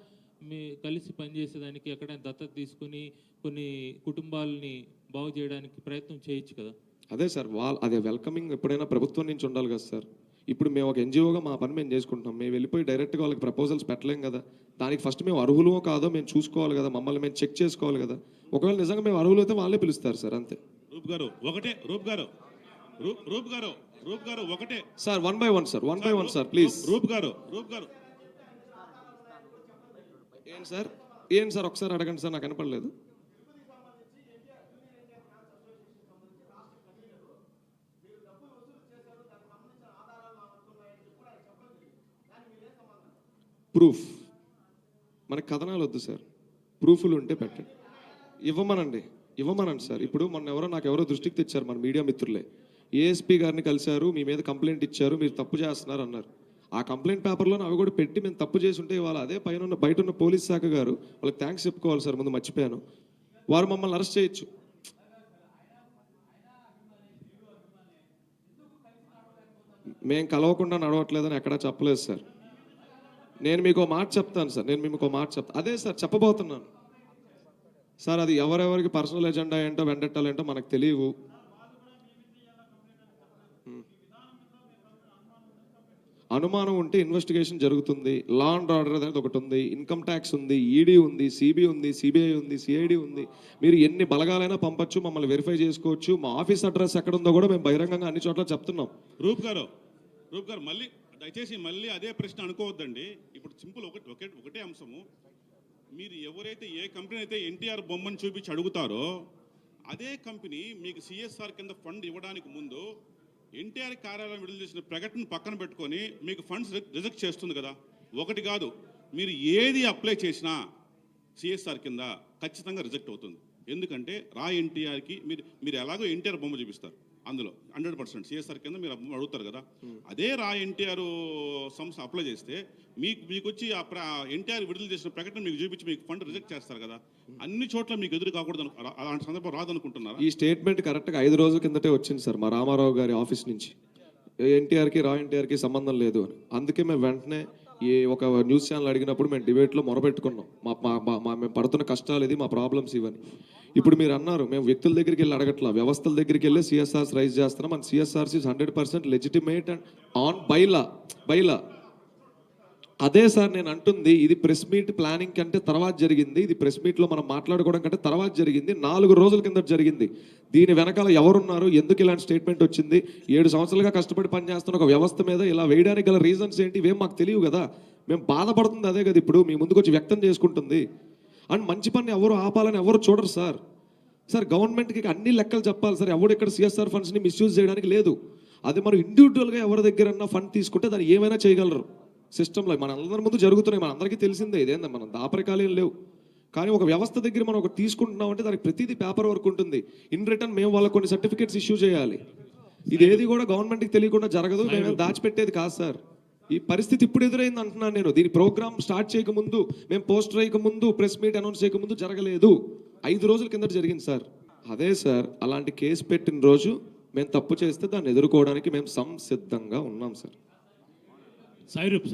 కలిసి పనిచేసేదానికి ఎక్కడైనా దత్తత తీసుకుని కొన్ని కుటుంబాలని బాగు చేయడానికి ప్రయత్నం చేయొచ్చు కదా. అదే సార్, అదే వెల్కమింగ్ ఎప్పుడైనా ప్రభుత్వం నుంచి ఉండాలి కదా సార్. ఇప్పుడు మేము ఒక ఎన్జిఓగా మా పని మేము చేసుకుంటున్నాం, మేము వెళ్ళిపోయి డైరెక్ట్గా వాళ్ళకి ప్రపోజల్స్ పెట్టలేం కదా. దానికి ఫస్ట్ మేము అర్హులో కాదో మేము చూసుకోవాలి కదా, మమ్మల్ని మేము చెక్ చేసుకోవాలి కదా. ఒకవేళ నిజంగా మేము అర్హులు అయితే వాళ్ళే పిలుస్తారు సార్, అంతే. రూప్ గారు ఒకటే sir, 1 by 1 sir, 1 by 1 sir please. Roop గారు ఏం సార్ ఒకసారి అడగండి సార్, నాకు కనపడలేదు. ప్రూఫ్, మనకి కథనాలు వద్దు సార్, ప్రూఫ్లు ఉంటే పెట్టండి, ఇవ్వమనండి సార్. ఇప్పుడు నాకు ఎవరో దృష్టికి తెచ్చారు మన మీడియా మిత్రులే, ఏఎస్పీ గారిని కలిశారు, మీ మీద కంప్లైంట్ ఇచ్చారు, మీరు తప్పు చేస్తున్నారు అన్నారు. ఆ కంప్లైంట్ పేపర్లో అవి కూడా పెట్టి మేము తప్పు చేసి ఉంటే ఇవాళ అదే బయట ఉన్న పోలీస్ శాఖ గారు వాళ్ళకి థ్యాంక్స్ చెప్పుకోవాలి సార్, ముందు మర్చిపోయాను, వారు మమ్మల్ని అరెస్ట్ చేయొచ్చు. మేము కలవకుండా నడవట్లేదని ఎక్కడా చెప్పలేదు సార్. నేను మీకు మాట చెప్తాను సార్, అదే సార్ చెప్పబోతున్నాను సార్. అది ఎవరెవరికి పర్సనల్ ఎజెండా ఏంటో వెండెట్టాలు ఏంటో మనకు తెలియవు. అనుమానం ఉంటే ఇన్వెస్టిగేషన్ జరుగుతుంది. లా అండ్ ఆర్డర్ అనేది ఒకటి ఉంది, ఇన్కమ్ ట్యాక్స్ ఉంది, ఈడీ ఉంది, సిబి ఉంది, సిబిఐ ఉంది, సిఐడి ఉంది. మీరు ఎన్ని బలగాలైనా పంపొచ్చు, మమ్మల్ని వెరిఫై చేసుకోవచ్చు. మా ఆఫీస్ అడ్రస్ ఎక్కడ ఉందో కూడా మేము బహిరంగంగా అన్ని చోట్ల చెప్తున్నాం. రూప్ గారు మళ్ళీ దయచేసి మళ్ళీ అదే ప్రశ్న అనుకోవద్దండి. ఇప్పుడు సింపుల్ ఒకటే అంశము. మీరు ఎవరైతే ఏ కంపెనీ అయితే ఎన్టీఆర్ బొమ్మను చూపించి అడుగుతారో అదే కంపెనీ మీకు సిఎస్ఆర్ కింద ఫండ్ ఇవ్వడానికి ముందు ఎన్టీఆర్ కార్యాలయం విడుదల చేసిన ప్రకటన పక్కన పెట్టుకొని మీకు ఫండ్స్ రిజెక్ట్ చేస్తుంది కదా. ఒకటి కాదు, మీరు ఏది అప్లై చేసినా సిఎస్ఆర్ కింద ఖచ్చితంగా రిజెక్ట్ అవుతుంది. ఎందుకంటే రా ఎన్టీఆర్కి మీరు ఎలాగో ఎన్టీఆర్ బొమ్మ చూపిస్తారు, అందులో 100% సిఎస్ఆర్ కింద మీరు అడుగుతారు కదా. అదే రా ఎన్టీఆర్ సంస్థ అప్లై చేస్తే మీకు వచ్చి ఎన్టీఆర్ విడుదల చేసిన ప్రకటన మీకు చూపించి మీకు ఫండ్ రిజెక్ట్ చేస్తారు కదా. అన్ని చోట్ల మీకు ఎదురు కాకూడదు, అలాంటి సందర్భం రాదనుకుంటున్నారా? ఈ స్టేట్మెంట్ కరెక్ట్గా 5 రోజుల కిందటే వచ్చింది సార్ మా రామారావు గారి ఆఫీస్ నుంచి. ఎన్టీఆర్కి రా ఎన్టీఆర్కి సంబంధం లేదు అని. అందుకే మేము వెంటనే ఒక న్యూస్ ఛానల్ అడిగినప్పుడు మేము డిబేట్లో మొరపెట్టుకున్నాం. మేము పడుతున్న కష్టాలు ఇది, మా ప్రాబ్లమ్స్ ఇవని. ఇప్పుడు మీరు అన్నారు మేము వ్యక్తుల దగ్గరికి వెళ్ళి అడగట్లా, వ్యవస్థల దగ్గరికి వెళ్ళి సిఎస్ఆర్స్ రైజ్ చేస్తున్నాం. And CSRs is 100% legitimate and on bylaw. అదే సార్ నేను అంటుంది, ఇది ప్రెస్ మీట్ ప్లానింగ్ కంటే తర్వాత జరిగింది, ఇది ప్రెస్ మీట్లో మనం మాట్లాడుకోవడం కంటే తర్వాత జరిగింది, 4 రోజుల కింద జరిగింది. దీని వెనకాల ఎవరున్నారు, ఎందుకు ఇలాంటి స్టేట్మెంట్ వచ్చింది, 7 సంవత్సరాలుగా కష్టపడి పనిచేస్తున్న ఒక వ్యవస్థ మీద ఇలా వేయడానికి గల రీజన్స్ ఏంటి, ఇవేం మాకు తెలియవు కదా. మేము బాధపడుతుంది అదే కదా ఇప్పుడు మీ ముందుకు వచ్చి వ్యక్తం చేసుకుంటుంది. అండ్ మంచి పని ఎవరు ఆపాలని ఎవరు చూడరు సార్. గవర్నమెంట్కి అన్ని లెక్కలు చెప్పాలి సార్. ఎవరు ఇక్కడ సిఎస్ఆర్ ఫండ్స్ని మిస్యూజ్ చేయడానికి లేదు. అది మనం ఇండివిజువల్గా ఎవరి దగ్గరన్నా ఫండ్ తీసుకుంటే దాన్ని ఏమైనా చేయగలరు. సిస్టంలో మన అందరి ముందు జరుగుతున్నాయి, మన అందరికీ తెలిసిందే. ఇదేందా మనం దాపరికాలు ఏం లేవు. కానీ ఒక వ్యవస్థ దగ్గర మనం ఒకటి తీసుకుంటున్నాం అంటే దానికి ప్రతిదీ పేపర్ వర్క్ ఉంటుంది. ఇన్ రిటర్న్ మేము వాళ్ళకి కొన్ని సర్టిఫికేట్స్ ఇష్యూ చేయాలి. ఇదేది కూడా గవర్నమెంట్కి తెలియకుండా జరగదు, మేము దాచిపెట్టేది కాదు సార్. ఈ పరిస్థితి ఇప్పుడు ఎదురైంది అంటున్నాను నేను. దీని ప్రోగ్రామ్ స్టార్ట్ చేయకముందు, మేము పోస్టర్ వేయకముందు, ప్రెస్ మీట్ అనౌన్స్ చేయకముందు జరగలేదు. 5 రోజుల కింద జరిగింది సార్. అదే సార్, అలాంటి కేసు పెట్టిన రోజు మేము తప్పు చేస్తే దాన్ని ఎదుర్కోవడానికి మేము సంసిద్ధంగా ఉన్నాం సార్. సాయిరూప్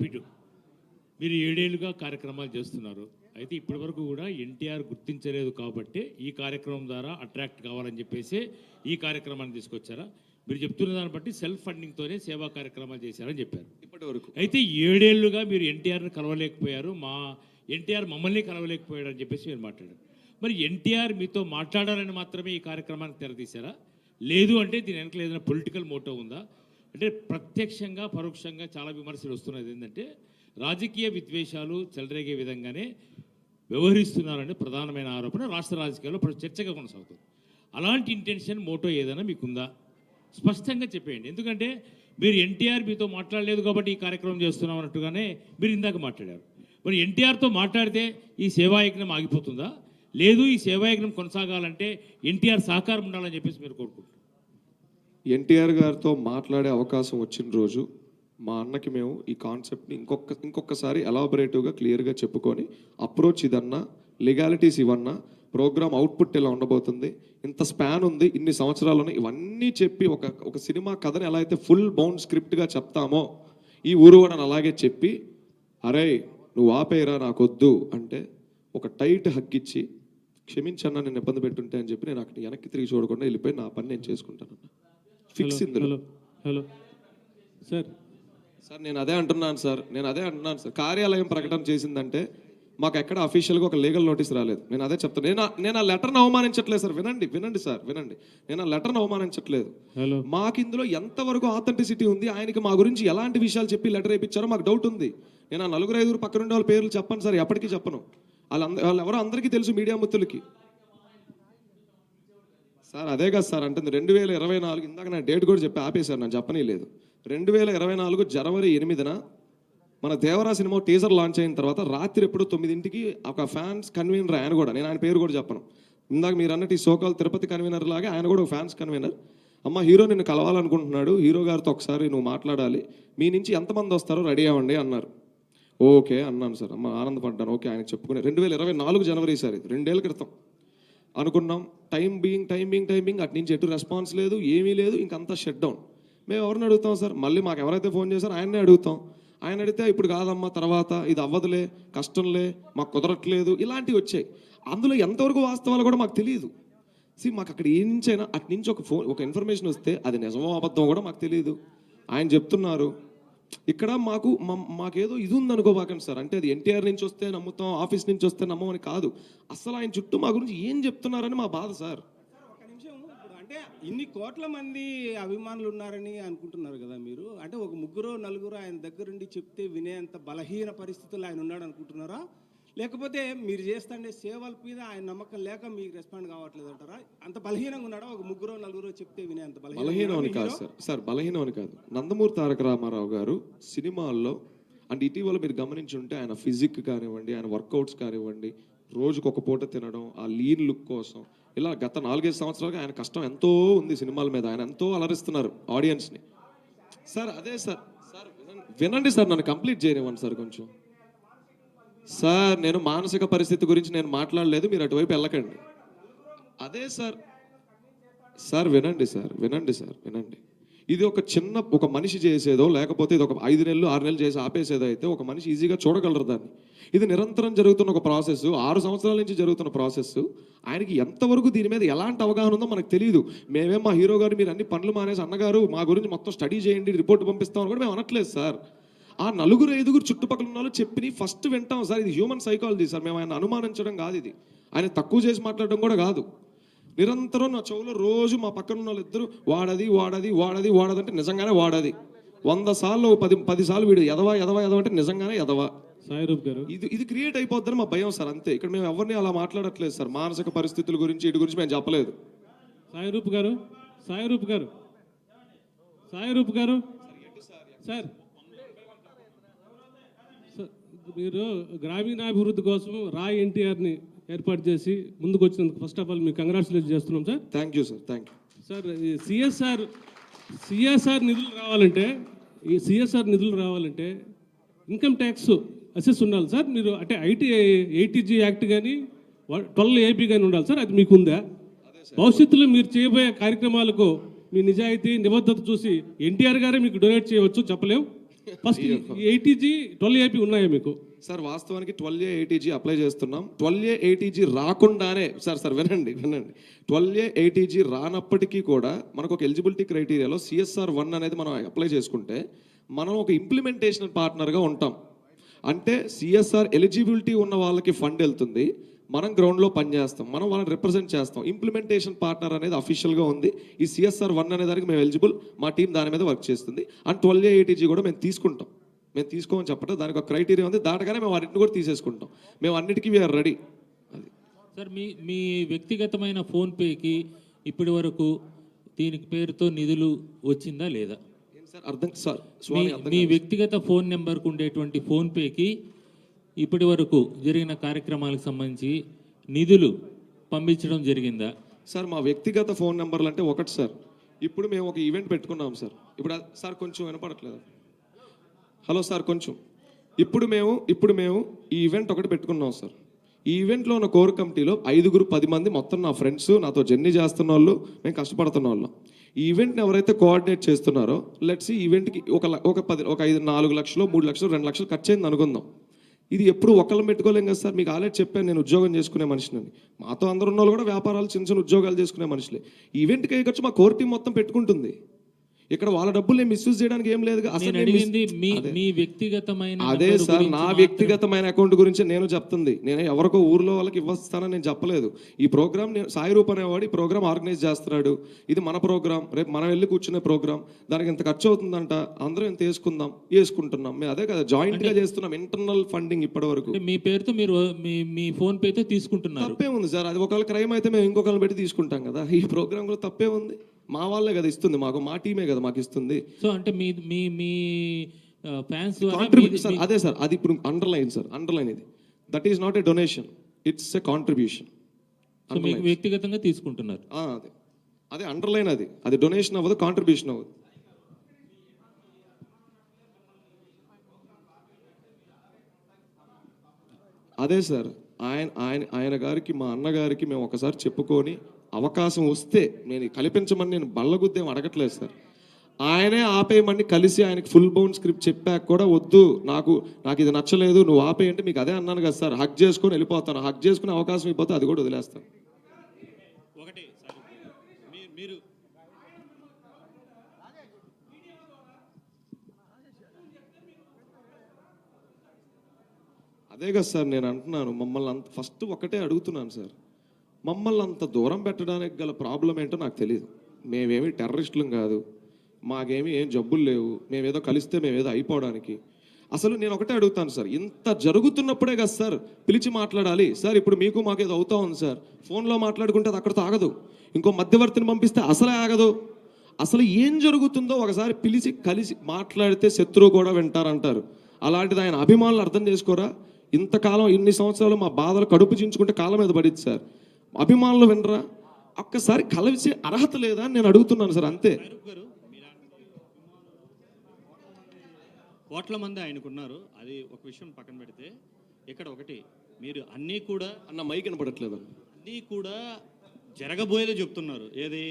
ఇటు మీరు 7 ఏళ్ళుగా కార్యక్రమాలు చేస్తున్నారు. అయితే ఇప్పటి వరకు కూడా ఎన్టీఆర్ గుర్తించలేదు కాబట్టి ఈ కార్యక్రమం ద్వారా అట్రాక్ట్ కావాలని చెప్పేసి ఈ కార్యక్రమాన్ని తీసుకొచ్చారా? మీరు చెప్తున్న దాన్ని బట్టి సెల్ఫ్ ఫండింగ్తోనే సేవా కార్యక్రమాలు చేశారని చెప్పారు ఇప్పటి వరకు. అయితే 7 ఏళ్ళుగా మీరు ఎన్టీఆర్ని కలవలేకపోయారు, ఎన్టీఆర్ మమ్మల్ని కలవలేకపోయాడు అని చెప్పేసి మీరు మాట్లాడారు. మరి ఎన్టీఆర్ మీతో మాట్లాడాలని మాత్రమే ఈ కార్యక్రమానికి తెరతీశారా? లేదు అంటే దీని వెనకాల ఏదైనా పొలిటికల్ మోటో ఉందా? అంటే ప్రత్యక్షంగా పరోక్షంగా చాలా విమర్శలు వస్తున్నది ఏంటంటే రాజకీయ విద్వేషాలు చెలరేగే విధంగానే వ్యవహరిస్తున్నారని ప్రధానమైన ఆరోపణ రాష్ట్ర రాజకీయాల్లో చర్చగా కొనసాగుతుంది. అలాంటి ఇంటెన్షన్ మోటో ఏదైనా మీకుందా? స్పష్టంగా చెప్పేయండి. ఎందుకంటే మీరు ఎన్టీఆర్ మీతో మాట్లాడలేదు కాబట్టి ఈ కార్యక్రమం చేస్తున్నాం అన్నట్టుగానే మీరు ఇందాక మాట్లాడారు. మరి ఎన్టీఆర్తో మాట్లాడితే ఈ సేవాయజ్ఞం ఆగిపోతుందా? లేదు ఈ సేవాయజ్ఞం కొనసాగాలంటే ఎన్టీఆర్ సహకారం ఉండాలని చెప్పేసి మీరు కోరుకుంటున్నారు? ఎన్టీఆర్ గారితో మాట్లాడే అవకాశం వచ్చిన రోజు మా అన్నకి మేము ఈ కాన్సెప్ట్ని ఇంకొకసారి ఎలాబొరేటివ్గా క్లియర్గా చెప్పుకొని అప్రోచ్ ఇదన్నా, లీగాలిటీస్ ఇవన్నా, ప్రోగ్రామ్ అవుట్పుట్ ఎలా ఉండబోతుంది, ఇంత స్పాన్ ఉంది, ఇన్ని సంవత్సరాలను ఇవన్నీ చెప్పి ఒక సినిమా కథని ఎలా అయితే ఫుల్ బౌండ్ స్క్రిప్ట్గా చెప్తామో ఈ ఊరువాడని అలాగే చెప్పి, అరే నువ్వు ఆపేరా నాకొద్దు అంటే ఒక టైట్ హగ్ ఇచ్చి క్షమించన్నా నేను ఇబ్బంది పెట్టుంటే అని చెప్పి నేను అక్కడ వెనక్కి తిరిగి చూడకుండా వెళ్ళిపోయి నా పని నేను చేసుకుంటాను. ఫిక్స్ ఇందులో. హలో సార్ నేను అదే అంటున్నాను సార్. కార్యాలయం ప్రకటన చేసిందంటే మాకు ఎక్కడ అఫీషియల్గా ఒక లీగల్ నోటీస్ రాలేదు. నేను అదే చెప్తాను. నేను ఆ లెటర్ని అవమానించట్లేదు సార్. వినండి సార్. నేను ఆ లెటర్ని అవమానించట్లేదు. మాకు ఇందులో ఎంతవరకు ఆథెంటిసిటీ ఉంది, ఆయనకి మా గురించి ఎలాంటి విషయాలు చెప్పి లెటర్ వేయించారో మాకు డౌట్ ఉంది. నేను ఆ 4-5 పక్కనుండే వాళ్ళ పేర్లు చెప్పను సార్, ఎప్పటికీ చెప్పను. వాళ్ళు ఎవరో అందరికీ తెలుసు, మీడియా మిత్రులకి. సార్ అదే కదా సార్ అంటుంది 2024. ఇందాక నా డేట్ కూడా చెప్పి ఆపేశారు, నేను చెప్పనే లేదు. 2024 జనవరి 8న మన దేవరా సినిమా టీజర్ లాంచ్ అయిన తర్వాత రాత్రి ఎప్పుడు 9ంటికి ఒక ఫ్యాన్స్ కన్వీనర్, ఆయన కూడా, నేను ఆయన పేరు కూడా చెప్పను, ఇందాక మీరు అన్నట్టు ఈ సోకాల్ తిరుపతి కన్వీనర్ లాగా ఆయన కూడా ఒక ఫ్యాన్స్ కన్వీనర్. అమ్మ హీరో నిన్ను కలవాలనుకుంటున్నాడు, హీరో గారితో ఒకసారి నువ్వు మాట్లాడాలి, మీ నుంచి ఎంతమంది వస్తారో రెడీ అవ్వండి అన్నారు. ఓకే అన్నాను సార్. అమ్మ ఆనందపడ్డాను. ఓకే ఆయన చెప్పుకునే 2024 జనవరి సార్, ఇది 2 ఏళ్ళ క్రితం అనుకున్నాం. టైం బీయింగ్ అటు నుంచి ఎటు రెస్పాన్స్ లేదు, ఏమీ లేదు, ఇంకంతా షట్ డౌన్. మేము ఎవరిని అడుగుతాం సార్? మళ్ళీ మాకు ఎవరైతే ఫోన్ చేశారో ఆయన్నే అడుగుతాం. ఆయన అడిగితే ఇప్పుడు కాదమ్మా, తర్వాత ఇది అవ్వదులే, కష్టంలే, మాకు కుదరట్లేదు, ఇలాంటివి వచ్చాయి. అందులో ఎంతవరకు వాస్తవాలు కూడా మాకు తెలియదు మాకు అక్కడ ఏ నుంచైనా అటు నుంచి ఒక ఇన్ఫర్మేషన్ వస్తే అది నిజమో అబద్ధం కూడా మాకు తెలియదు. ఆయన చెప్తున్నారు. ఇక్కడ మాకేదో ఇది ఉందనుకోబాకండి సార్. అంటే అది ఎన్టీఆర్ నుంచి వస్తే నమ్ముతాం, ఆఫీస్ నుంచి వస్తే నమ్మమని కాదు. అసలు ఆయన చుట్టూ మా గురించి ఏం చెప్తున్నారని మా బాధ సార్. ఒక నిమిషం, ఇప్పుడు అంటే ఇన్ని కోట్ల మంది అభిమానులు ఉన్నారని అనుకుంటున్నారు కదా మీరు. అంటే ఒక ముగ్గురు నలుగురు ఆయన దగ్గరుండి చెప్తే వినేంత బలహీన పరిస్థితుల్లో ఆయన ఉన్నాడు అనుకుంటున్నారా? లేకపోతే మీరు చేస్తుండే సేవల మీద ఆయన నమ్మకం లేక మీకు రెస్పాండ్ కావట్లేదు అంటారా? అంత బలహీనంగా ఉన్నాడా? ఒక ముగ్గురు నలుగురు చెప్తే వినేంత బలహీనం అని కాదు సార్, బలహీనం అని కాదు. నందమూరి తారక రామారావు గారు సినిమాల్లో అంటే ఇటీవల మీరు గమనించుంటే ఆయన ఫిజిక్ కానివ్వండి, ఆయన వర్కౌట్స్ కానివ్వండి, రోజుకు ఒక పూట తినడం, ఆ లీన్ లుక్ కోసం ఇలా గత 4-5 సంవత్సరాలుగా ఆయన కష్టం ఎంతో ఉంది సినిమాల మీద. ఆయన ఎంతో అలరిస్తున్నారు ఆడియన్స్ని సార్. అదే సార్ వినండి సార్, నన్ను కంప్లీట్ చేయనివ్వండి సార్ కొంచెం. సార్ నేను మానసిక పరిస్థితి గురించి నేను మాట్లాడలేదు, మీరు అటువైపు వెళ్ళకండి. అదే సార్ వినండి సార్, వినండి. ఇది ఒక మనిషి చేసేదో, లేకపోతే ఇది ఒక 5 నెలలు 6 నెలలు చేసి ఆపేసేదో అయితే ఒక మనిషి ఈజీగా చూడగలరు దాన్ని. ఇది నిరంతరం జరుగుతున్న ఒక ప్రాసెస్, 6 సంవత్సరాల నుంచి జరుగుతున్న ప్రాసెస్. ఆయనకి ఎంతవరకు దీని మీద ఎలాంటి అవగాహన ఉందో మనకు తెలియదు. మేమేం మా హీరో గారు మీరు అన్ని పనులు మానేసి అన్నగారు మా గురించి మొత్తం స్టడీ చేయండి, రిపోర్ట్ పంపిస్తామని కూడా మేము అనట్లేదు సార్. ఆ 4-5 చుట్టుపక్కల ఉన్న వాళ్ళు చెప్పి ఫస్ట్ వింటాం సార్. ఇది హ్యూమన్ సైకాలజీ సార్. మేము ఆయన అనుమానించడం కాదు, ఇది ఆయన తక్కువ చేసి మాట్లాడడం కూడా కాదు. నిరంతరం నా చెవులో రోజు మా పక్కన ఉన్న వాళ్ళు ఇద్దరు వాడదంటే నిజంగానే వాడది. 100 సార్లు 10 సార్లు వీడు ఎదవా అంటే నిజంగానే ఎదవా. సాయిరూప్ గారు, ఇది క్రియేట్ అయిపోద్దని మా భయం సార్, అంతే. ఇక్కడ మేము ఎవరిని అలా మాట్లాడట్లేదు సార్. మానసిక పరిస్థితుల గురించి వీటి గురించి మేము చెప్పలేదు. సాయిరూప్ గారు సార్, మీరు గ్రామీణాభివృద్ధి కోసం రాయ్ ఎన్టీఆర్ని ఏర్పాటు చేసి ముందుకు వచ్చినందుకు ఫస్ట్ ఆఫ్ ఆల్ మీకు కంగ్రాచులేట్ చేస్తున్నాం sir. Thank you sir, thank you sir. CSR నిధులు రావాలంటే ఇన్కమ్ ట్యాక్స్ అసెస్ ఉండాలి సార్. మీరు అంటే ఐటీజీ యాక్ట్ కానీ 12AB కానీ ఉండాలి సార్. అది మీకు ఉందా? భవిష్యత్తులో మీరు చేయబోయే కార్యక్రమాలకు మీ నిజాయితీ నిబద్ధత చూసి ఎన్టీఆర్ గారే మీకు డొనేట్ చేయవచ్చు, చెప్పలేం. ఫస్ట్ 12AB ఉన్నాయా మీకు? సార్ వాస్తవానికి 12A అప్లై చేస్తున్నాం. 12A రాకుండానే సార్ వినండి 12A రానప్పటికీ కూడా మనకు ఒక ఎలిజిబిలిటీ క్రైటీరియాలో CSR1 అనేది మనం అప్లై చేసుకుంటే మనం ఒక ఇంప్లిమెంటేషన్ పార్ట్నర్గా ఉంటాం. అంటే CSR ఎలిజిబిలిటీ ఉన్న వాళ్ళకి ఫండ్ వెళ్తుంది, మనం గ్రౌండ్లో పనిచేస్తాం, మనం వాళ్ళని రిప్రజెంట్ చేస్తాం. ఇంప్లిమెంటేషన్ పార్ట్నర్ అనేది అఫీషియల్గా ఉంది. ఈ CSR1 అనే దానికి మేము ఎలిజిబుల్, మా టీం దాని మీద వర్క్ చేస్తుంది. అండ్ 12A కూడా మేము తీసుకుంటాం. మేము తీసుకోమని చెప్పటం దానికి ఒక క్రైటీరియా ఉంది, దాటగానే మేము వాటిని కూడా తీసేసుకుంటాం. మేము అన్నిటికీ వీఆర్ రెడీ. అది సార్, మీ వ్యక్తిగతమైన ఫోన్పేకి ఇప్పటి వరకు దీనికి పేరుతో నిధులు వచ్చిందా లేదా? సార్ అర్థం సార్, మీ వ్యక్తిగత ఫోన్ నెంబర్కు ఉండేటువంటి ఫోన్పేకి ఇప్పటి వరకు జరిగిన కార్యక్రమాలకు సంబంధించి నిధులు పంపించడం జరిగిందా? సార్ మా వ్యక్తిగత ఫోన్ నెంబర్లు అంటే ఒకటి సార్, ఇప్పుడు మేము ఒక ఈవెంట్ పెట్టుకున్నాం సార్. ఇప్పుడు సార్ కొంచెం వినపడట్లేదు. హలో సార్ కొంచెం. ఇప్పుడు మేము ఈ ఈవెంట్ ఒకటి పెట్టుకున్నాం సార్. ఈ ఈవెంట్లో ఉన్న కోర్ కమిటీలో 5-10 మంది మొత్తం నా ఫ్రెండ్స్, నాతో జర్నీ చేస్తున్న వాళ్ళు, మేము కష్టపడుతున్న వాళ్ళం. ఈ ఈవెంట్ని ఎవరైతే కోఆర్డినేట్ చేస్తున్నారో లెట్స్ ఈ ఈవెంట్కి ఒక 4 లక్షలు 3 లక్షలు 2 లక్షలు ఖర్చు అయింది అనుకుందాం. ఇది ఎప్పుడు ఒకళ్ళని పెట్టుకోలేం కదా సార్. మీకు ఆల్రెడీ చెప్పాను, నేను ఉద్యోగం చేసుకునే మనిషిని. మాతో అందరు ఉన్న వాళ్ళు కూడా వ్యాపారాలు చిన్న ఉద్యోగాలు చేసుకునే మనుషులే. ఈ ఈవెంట్కి అయ్యే ఖర్చు మా కోర్ టీం మొత్తం పెట్టుకుంటుంది. ఇక్కడ వాళ్ళ డబ్బులు మిస్యూజ్ చేయడానికి ఏం లేదు. అదే సార్, నా వ్యక్తిగతమైన అకౌంట్ గురించి నేను చెప్తుంది. నేను ఎవరికో ఊర్లో వాళ్ళకి ఇవ్వస్తానని నేను చెప్పలేదు. ఈ ప్రోగ్రామ్ సాయి రూప్ అనేవాడు ఈ ప్రోగ్రామ్ ఆర్గనైజ్ చేస్తున్నాడు. ఇది మన ప్రోగ్రామ్, రేపు మనం వెళ్ళి కూర్చునే ప్రోగ్రామ్. దానికి ఇంత ఖర్చు అవుతుందంట, అందరం ఇంత వేసుకుంటున్నాం. మేము అదే కదా జాయింట్ గా చేస్తున్నాం, ఇంటర్నల్ ఫండింగ్ ఇప్పటి వరకు. మీ పేరుతో మీరు మీ ఫోన్ పేతో తీసుకుంటున్నారు, తప్పే ఉంది సార్. అది ఒకవేళ క్రైమ్ అయితే మేము ఇంకొకరిని పెట్టి తీసుకుంటాం కదా. ఈ ప్రోగ్రామ్ లో తప్పే ఉంది. మా వాళ్ళే కదా ఇస్తుంది మాకు, మా టీమే కదా మాకు ఇస్తుంది. సో అంటే మీ ఫ్యాన్స్ సార్ అదే సార్, అది ఇప్పుడు అండర్లైన్ సార్, అండర్లైన్ ఇది. That is not a donation, it's a contribution. వ్యక్తిగతంగా తీసుకుంటున్నారు. అదే అండర్లైన్, అది డొనేషన్ అవ్వదు, కాంట్రిబ్యూషన్ అవ్వదు. అదే సార్, ఆయన గారికి మా అన్నగారికి మేము ఒకసారి చెప్పుకొని అవకాశం వస్తే నేను కల్పించమని నేను బల్లగుద్దేం అడగట్లేదు సార్. ఆయనే ఆపేయమని కలిసి ఆయనకి ఫుల్ బౌండ్ స్క్రిప్ట్ చెప్పాక కూడా వద్దు, నాకు ఇది నచ్చలేదు, నువ్వు ఆపేయంటే మీకు అదే అన్నాను కదా సార్. హక్ చేసుకొని వెళ్ళిపోతాను. హక్ చేసుకునే అవకాశం ఇవ్వకపోతే అది కూడా వదిలేస్తాను. ఒకటి అదే కదా సార్ నేను అంటున్నాను, మమ్మల్ని అంత ఫస్ట్ ఒకటే అడుగుతున్నాను సార్, మమ్మల్ని అంత దూరం పెట్టడానికి గల ప్రాబ్లం ఏంటో నాకు తెలియదు. మేమేమి టెర్రరిస్టులం కాదు, మాకేమి ఏం జబ్బులు లేవు, మేమేదో కలిస్తే మేమేదో అయిపోవడానికి. అసలు నేను ఒకటే అడుగుతాను సార్, ఇంత జరుగుతున్నప్పుడే కదా సార్ పిలిచి మాట్లాడాలి. సార్ ఇప్పుడు మీకు మాకు ఏదో అవుతా ఉంది సార్, ఫోన్లో మాట్లాడుకుంటే అది అక్కడితో ఆగదు, ఇంకో మధ్యవర్తిని పంపిస్తే అసలే ఆగదు. అసలు ఏం జరుగుతుందో ఒకసారి పిలిచి కలిసి మాట్లాడితే శత్రువు కూడా వింటారంటారు. అలాంటిది ఆయన అభిమానులు అర్థం చేసుకోరా? ఇంతకాలం ఇన్ని సంవత్సరాలు మా బాధలు కడుపు చించుకుంటే కాలం మీద పడింది సార్, అభిమానులు వినరా? ఒక్కసారి కలిసే అర్హత లేదా అని నేను అడుగుతున్నాను సార్, అంతే. కోట్ల మంది ఆయనకున్నారు, అది ఒక విషయం పక్కన పెడితే ఇక్కడ ఒకటి మీరు అన్నీ కూడా అన్న మైక్ వినపడట్లేదు, అన్నీ కూడా జరగబోయేదే చెప్తున్నారు. ఏది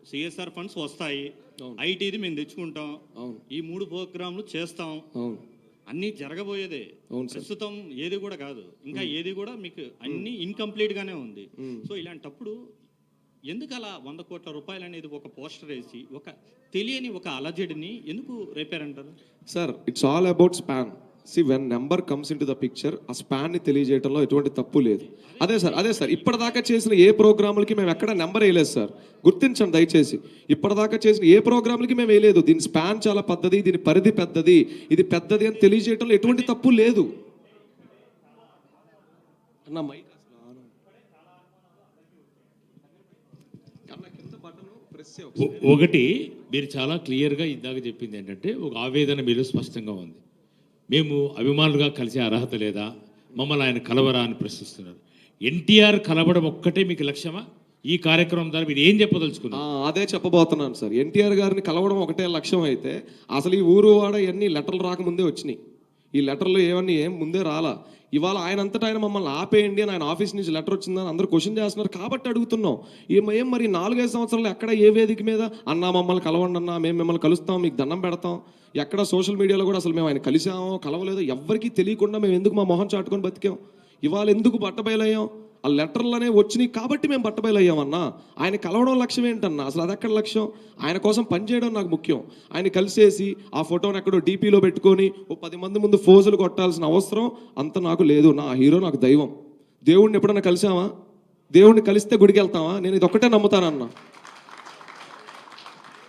సిఎస్ఆర్ ఫండ్స్ వస్తాయి, ఐటీది మేము తెచ్చుకుంటాం, ఈ 3 ప్రోగ్రాంలు చేస్తాం, అన్నీ జరగబోయేదే. ప్రస్తుతం ఏది కూడా కాదు, ఇంకా ఏది కూడా మీకు అన్ని ఇన్కంప్లీట్ గానే ఉంది. సో ఇలాంటప్పుడు ఎందుకు అలా 100 కోట్ల రూపాయలు అనేది ఒక పోస్టర్ వేసి ఒక తెలియని ఒక అలజడిని ఎందుకు రేపారంటారు? Sir it's all about span. See when number comes into the picture, ఆ స్పాన్ని తెలియజేయడంలో ఎటువంటి తప్పు లేదు. అదే సార్ ఇప్పటిదాకా చేసిన ఏ ప్రోగ్రాములకి మేము ఎక్కడ నెంబర్ వేయలేదు సార్, గుర్తించండి దయచేసి. ఇప్పటిదాకా చేసిన ఏ ప్రోగ్రాములకి మేము వేయలేదు. దీని స్పాన్ చాలా పెద్దది, దీని పరిధి పెద్దది, ఇది పెద్దది అని తెలియజేయడంలో ఎటువంటి తప్పు లేదు అన్న. మైక్ ఒకటి మీరు చాలా క్లియర్గా ఇందాక చెప్పింది ఏంటంటే, ఒక ఆవేదన మీరు స్పష్టంగా ఉంది. మేము అభిమానులుగా కలిసే అర్హత లేదా, మమ్మల్ని ఆయన కలవరా అని ప్రశ్నిస్తున్నారు. ఎన్టీఆర్ కలవడం ఒక్కటే మీకు లక్ష్యమా? ఈ కార్యక్రమం ద్వారా మీరు ఏం చెప్పదలుచుకున్నారు? అదే చెప్పబోతున్నాను సార్. ఎన్టీఆర్ గారిని కలవడం ఒకటే లక్ష్యం అయితే అసలు ఈ ఊరు వాడ ఇవన్నీ లెటర్లు రాకముందే వచ్చినాయి. ఈ లెటర్లు ఏం ముందే రాలా. ఇవాళ ఆయన అంతటా ఆయన మమ్మల్ని ఆపేయండి అని ఆయన ఆఫీస్ నుంచి లెటర్ వచ్చిందని అందరూ క్వశ్చన్ చేస్తున్నారు కాబట్టి అడుగుతున్నాం. ఏం మరి 4-5 సంవత్సరాలు ఎక్కడ ఏ వేదిక మీద అన్నా మమ్మల్ని కలవండి అన్నా, మేము మిమ్మల్ని కలుస్తాం, మీకు దండం పెడతాం, ఎక్కడ సోషల్ మీడియాలో కూడా అసలు మేము ఆయన కలిసామో కలవలేదో ఎవ్వరికీ తెలియకుండా మేము ఎందుకు మా మొహం చాటుకొని బతికాం? ఇవాళ ఎందుకు బట్టబయలయ్యాం? ఆ లెటర్లనే వచ్చినాయి కాబట్టి మేము బట్టబయలయ్యామన్నా. ఆయన కలవడం లక్ష్యం ఏంటన్నా? అసలు అది ఎక్కడ లక్ష్యం? ఆయన కోసం పనిచేయడం నాకు ముఖ్యం. ఆయన కలిసేసి ఆ ఫోటోని ఎక్కడో డీపీలో పెట్టుకొని 10 మంది ముందు ఫోజులు కొట్టాల్సిన అవసరం అంత నాకు లేదు. నా హీరో నాకు దైవం. దేవుడిని ఎప్పుడన్నా కలిసామా? దేవుడిని కలిస్తే గుడికి వెళ్తామా? నేను ఇది ఒక్కటే నమ్ముతానన్నా.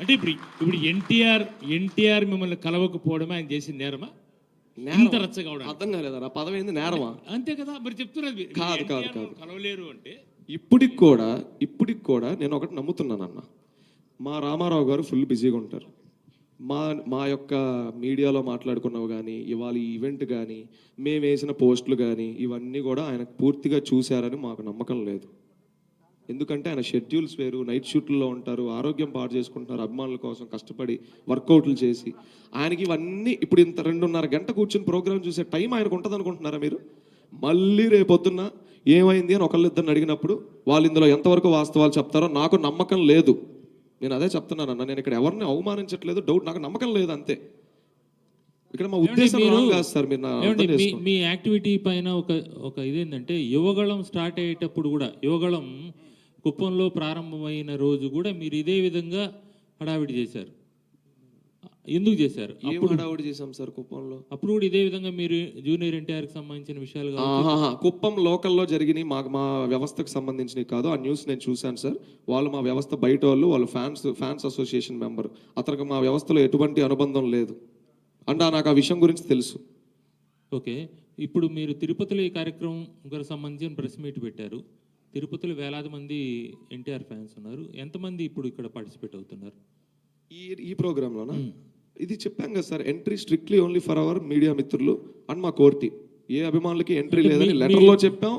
అంటే ఇప్పుడు ఎన్టీఆర్ మిమ్మల్ని కలవకపోవడమే ఆయన చేసిన నేరమా? ఇంత రచ్చగా అర్థం కాలేదా? పదవి ఏంది నేరమా? అంతే కదా మరి చెప్తున్నది. కాదు కలవలేరు అంటే ఇప్పటికి కూడా నేను ఒకటి నమ్ముతున్నానన్న, మా రామారావు గారు ఫుల్ బిజీగా ఉంటారు. మా యొక్క మీడియాలో మాట్లాడుకున్నవి కానీ, ఇవాళ ఈ ఈవెంట్ కానీ, మేము వేసిన పోస్టులు కానీ, ఇవన్నీ కూడా ఆయన పూర్తిగా చూశారని మాకు నమ్మకం లేదు. ఎందుకంటే ఆయన షెడ్యూల్స్ వేరు, నైట్ షూట్లో ఉంటారు, ఆరోగ్యం పాడు చేసుకుంటున్నారు, అభిమానుల కోసం కష్టపడి వర్కౌట్లు చేసి. ఆయనకి ఇవన్నీ ఇప్పుడు ఇంత 2.5 గంట కూర్చుని ప్రోగ్రామ్ చూసే టైం ఆయనకు ఉంటుంది అనుకుంటున్నారా మీరు? మళ్ళీ రేపొద్దున్న ఏమైంది అని ఒకళ్ళిద్దరిని అడిగినప్పుడు వాళ్ళు ఇందులో ఎంతవరకు వాస్తవాలు చెప్తారో నాకు నమ్మకం లేదు. నేను అదే చెప్తున్నాను అన్న, నేను ఇక్కడ ఎవరిని అవమానించట్లేదు, డౌట్ నాకు నమ్మకం లేదు అంతే. ఇక్కడ మా ఉద్దేశం కాదు సార్. మీరు మీ యాక్టివిటీ పైన ఒక ఇదేంటంటే, యువగళం స్టార్ట్ అయ్యేటప్పుడు కూడా, యువగళం కుప్పంలో ప్రారంభమైన రోజు కూడా మీరు ఇదే విధంగా హడావిడి చేశారు. ఎందుకు చేశారు? హడావిడి చేశాం సార్ కుప్పంలో. అప్పుడు కూడా ఇదే విధంగా మీరు జూనియర్ ఎన్టీఆర్కి సంబంధించిన విషయాలు కుప్పం లోకల్లో జరిగినాయి, మా వ్యవస్థకు సంబంధించినవి కాదు. ఆ న్యూస్ నేను చూశాను సార్. వాళ్ళు మా వ్యవస్థ బయట వాళ్ళు ఫ్యాన్స్ అసోసియేషన్ మెంబర్. అతనికి మా వ్యవస్థలో ఎటువంటి అనుబంధం లేదు అంటే నాకు ఆ విషయం గురించి తెలుసు. ఓకే, ఇప్పుడు మీరు తిరుపతిలో ఈ కార్యక్రమం సంబంధించిన ప్రెస్ మీట్ పెట్టారు. తిరుపతిలో వేలాది మంది ఎన్టీఆర్ ఫ్యాన్స్ ఉన్నారు. ఎంతమంది ఇప్పుడు ఇక్కడ పార్టిసిపేట్ అవుతున్నారు ఈ ప్రోగ్రాంలోనా? ఇది చెప్పాం కదా sir, entry strictly only for hour media మిత్రులు అండ్ మా కోర్ టీమ్. ఏ అభిమానులకి ఎంట్రీ లేదని లెటర్లో చెప్పాం.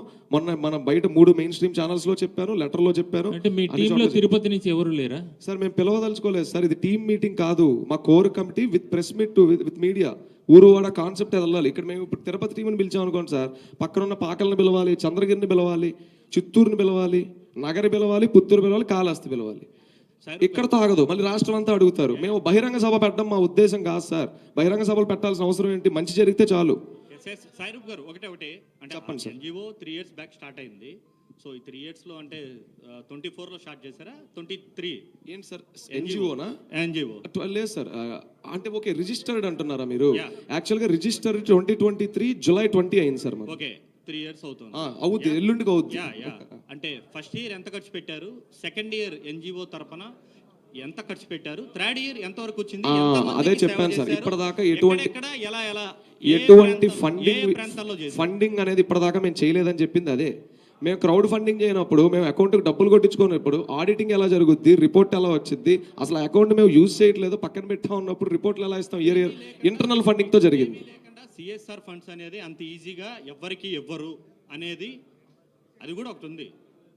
మన బయట 3 మెయిన్ స్ట్రీమ్ ఛానల్స్ లో చెప్పాను, లెటర్లో చెప్పాను. అంటే మీ టీంలో తిరుపతి నుంచి ఎవరు లేరా సార్? మేము పిలవదలుచుకోలేదు సార్. ఇది టీమ్ మీటింగ్ కాదు, మా core committee with press meet with media. ఊరువాడ కాన్సెప్ట్ వెళ్ళాలి. ఇక్కడ మేము ఇప్పుడు తిరుపతి టీంని పిలిచాం అనుకోండి సార్, పక్కనున్న పాకల్ని పిలవాలి, చంద్రగిరిని పిలవాలి, చిత్తూరుని పిలవాలి, నగరి పిలవాలి, పుత్తూరు పిలవాలి, కాళహస్తి పిలవాలి. ఇక్కడ తాగదు, మళ్ళీ రాష్ట్రం అంతా అడుగుతారు. మేము బహిరంగ సభ పెట్టడం మా ఉద్దేశం కాదు సార్. బహిరంగ సభలు పెట్టాల్సిన అవసరం ఏంటి? మంచి జరిగితే చాలు. సాయిరూప్ గారు ఒకటే అంటే చెప్పండి sir. NGO 3 years back start అయింది. సో ఈ 3 ఇయర్స్లో అంటే 24లో స్టార్ట్ చేశారా 23? ఏంటి సార్ ఎన్జిఓనా? ఎన్జిఓ 12 లేదు సార్. అంటే ఓకే, రిజిస్టర్డ్ అంటున్నారా మీరు? Yeah. యాక్చువల్గా రిజిస్టర్ 2023 జూలై 20 అయింది సార్ మరి. ఓకే 3 ఇయర్స్ అవుతుంది. అవుద్ది, ఎల్లుండికి అవుద్ది. యా అంటే ఫస్ట్ ఇయర్ ఎంత ఖర్చు పెట్టారు, సెకండ్ ఇయర్ ఎన్జిఓ తరపున ఎంత ఖర్చు పెట్టారు, థర్డ్ ఇయర్ ఎంత వరకు వచ్చింది, అదే చెప్పాను సార్. ఇప్పటిదాకా ఎటువంటి ఫండింగ్ అనేది ఇప్పటిదాకా మేము చేయలేదని చెప్పింది అదే. మేము క్రౌడ్ ఫండింగ్ చేయనప్పుడు, మేము అకౌంట్కి డబ్బులు కొట్టించుకున్నప్పుడు ఆడిటింగ్ ఎలా జరుగుద్ది, రిపోర్ట్ ఎలా వచ్చింది, అసలు అకౌంట్ మేము యూజ్ చేయట్లేదు పక్కన పెట్టా ఉన్నప్పుడు రిపోర్ట్లు ఎలా ఇస్తాం? ఇయర్ ఇంటర్నల్ ఫండింగ్తో జరిగింది. సిఎస్ఆర్ ఫండ్స్ అనేది అంత ఈజీగా ఎవ్వరికి ఇవ్వరు అనేది అది కూడా ఒకటి ఉంది.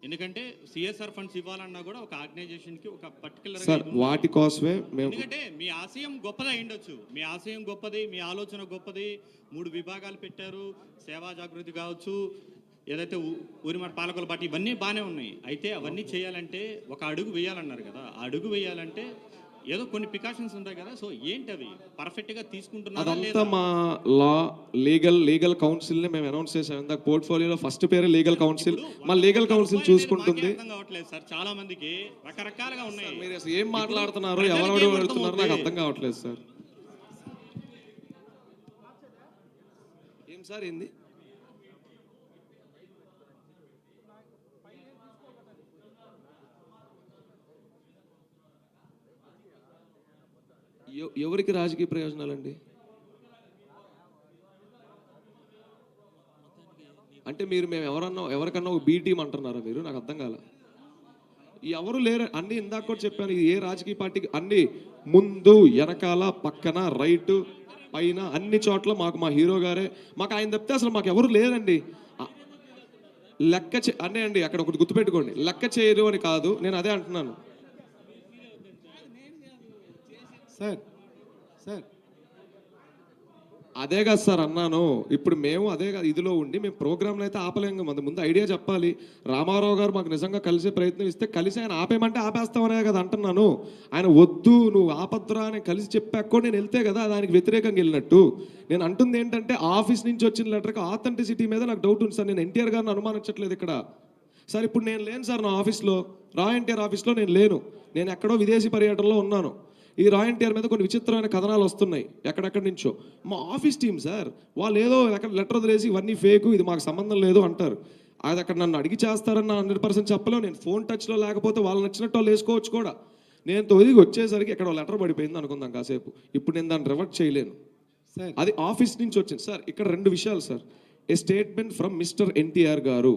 ఎందుకంటే సిఎస్ఆర్ ఫండ్స్ ఇవ్వాలన్నా కూడా ఒక ఆర్గనైజేషన్కి ఒక పర్టికులర్ సార్ వాటి కోసమే మేము, ఎందుకంటే మీ ఆశయం గొప్పది అయ్యుండొచ్చు, మీ ఆశయం గొప్పది, మీ ఆలోచన గొప్పది, 3 విభాగాలు పెట్టారు, సేవా జాగృతి కావచ్చు, ఏదైతే ఊరిమాట పాలకుల పార్టీ, ఇవన్నీ బాగానే ఉన్నాయి. అయితే అవన్నీ చేయాలంటే ఒక అడుగు వేయాలన్నారు కదా, ఆ అడుగు వేయాలంటే ఏదో కొన్ని ప్రికాషన్స్ ఉంటాయి కదా. సో ఏంటి అవి పర్ఫెక్ట్గా తీసుకుంటున్నారా? అదంతా మా లీగల్ కౌన్సిల్ని మేము అనౌన్స్ చేసాం. ఇందాక పోర్ట్ఫోలియోలో ఫస్ట్ పేరు లీగల్ కౌన్సిల్. మా లీగల్ కౌన్సిల్ చూసుకుంటుంది. అర్థం కావట్లేదు సార్, చాలా మందికి రకరకాలుగా ఉన్నాయి. మీరు అసలు ఏం మాట్లాడుతున్నారు, ఎవరు వెళ్తున్నారు నాకు అర్థం కావట్లేదు సార్. ఏం సార్ ఏంది? ఎవరికి రాజకీయ ప్రయోజనాలండి? అంటే మీరు మేము ఎవరికన్నా ఒక బీ టీం అంటున్నారా మీరు? నాకు అర్థం కాల. ఎవరు లేరు అన్ని. ఇందాక కూడా చెప్పాను, ఇది ఏ రాజకీయ పార్టీకి అన్ని ముందు వెనకాల పక్కన రైట్ పైన అన్ని చోట్ల మాకు మా హీరో గారే, మాకు ఆయన తప్పితే అసలు మాకు ఎవరు లేరండి. అనే అండి అక్కడ ఒకటి గుర్తుపెట్టుకోండి, లెక్క చేయరు అని కాదు, నేను అదే అంటున్నాను సార్. సార్ అదే కదా సార్ అన్నాను. ఇప్పుడు మేము అదే కదా ఇదిలో ఉండి మేము ప్రోగ్రాంలు అయితే ఆపలేము. ముందు ఐడియా చెప్పాలి. రామారావు గారు మాకు నిజంగా కలిసే ప్రయత్నం ఇస్తే కలిసి ఆయన ఆపేయమంటే ఆపేస్తామనే కదా అంటున్నాను. ఆయన వద్దు నువ్వు ఆపద్దురా అని కలిసి చెప్పాక కూడా నేను వెళ్తే కదా దానికి వ్యతిరేకంగా వెళ్ళినట్టు. నేను అంటుంది ఏంటంటే ఆఫీస్ నుంచి వచ్చిన లెటర్కి ఆథెంటిసిటీ మీద నాకు డౌట్ ఉంది సార్. నేను ఎన్టీఆర్ గారిని అనుమానించట్లేదు ఇక్కడ సార్. ఇప్పుడు నేను లేను సార్ నా ఆఫీస్లో, రా ఎన్టీఆర్ ఆఫీస్లో నేను లేను. నేను ఎక్కడో విదేశీ పర్యటనలో ఉన్నాను. ఈ రా ఎన్టీఆర్ మీద కొన్ని విచిత్రమైన కథనాలు వస్తున్నాయి ఎక్కడెక్కడి నుంచో. మా ఆఫీస్ టీం సార్ వాళ్ళు ఏదో లెటర్ వదిలేసి ఇవన్నీ ఫేకు, ఇది మాకు సంబంధం లేదు అంటారు. అది అక్కడ నన్ను అడిగి చేస్తారని 100% చెప్పలేవు. నేను ఫోన్ టచ్లో లేకపోతే వాళ్ళు నచ్చినట్టు వాళ్ళు వేసుకోవచ్చు కూడా. నేను తొదిగి వచ్చేసరికి ఎక్కడ లెటర్ పడిపోయింది అనుకుందాం కాసేపు. ఇప్పుడు నేను దాన్ని రివర్ట్ చేయలేను. అది ఆఫీస్ నుంచి వచ్చింది సార్. ఇక్కడ 2 విషయాలు sir. A statement from mister NTR గారు,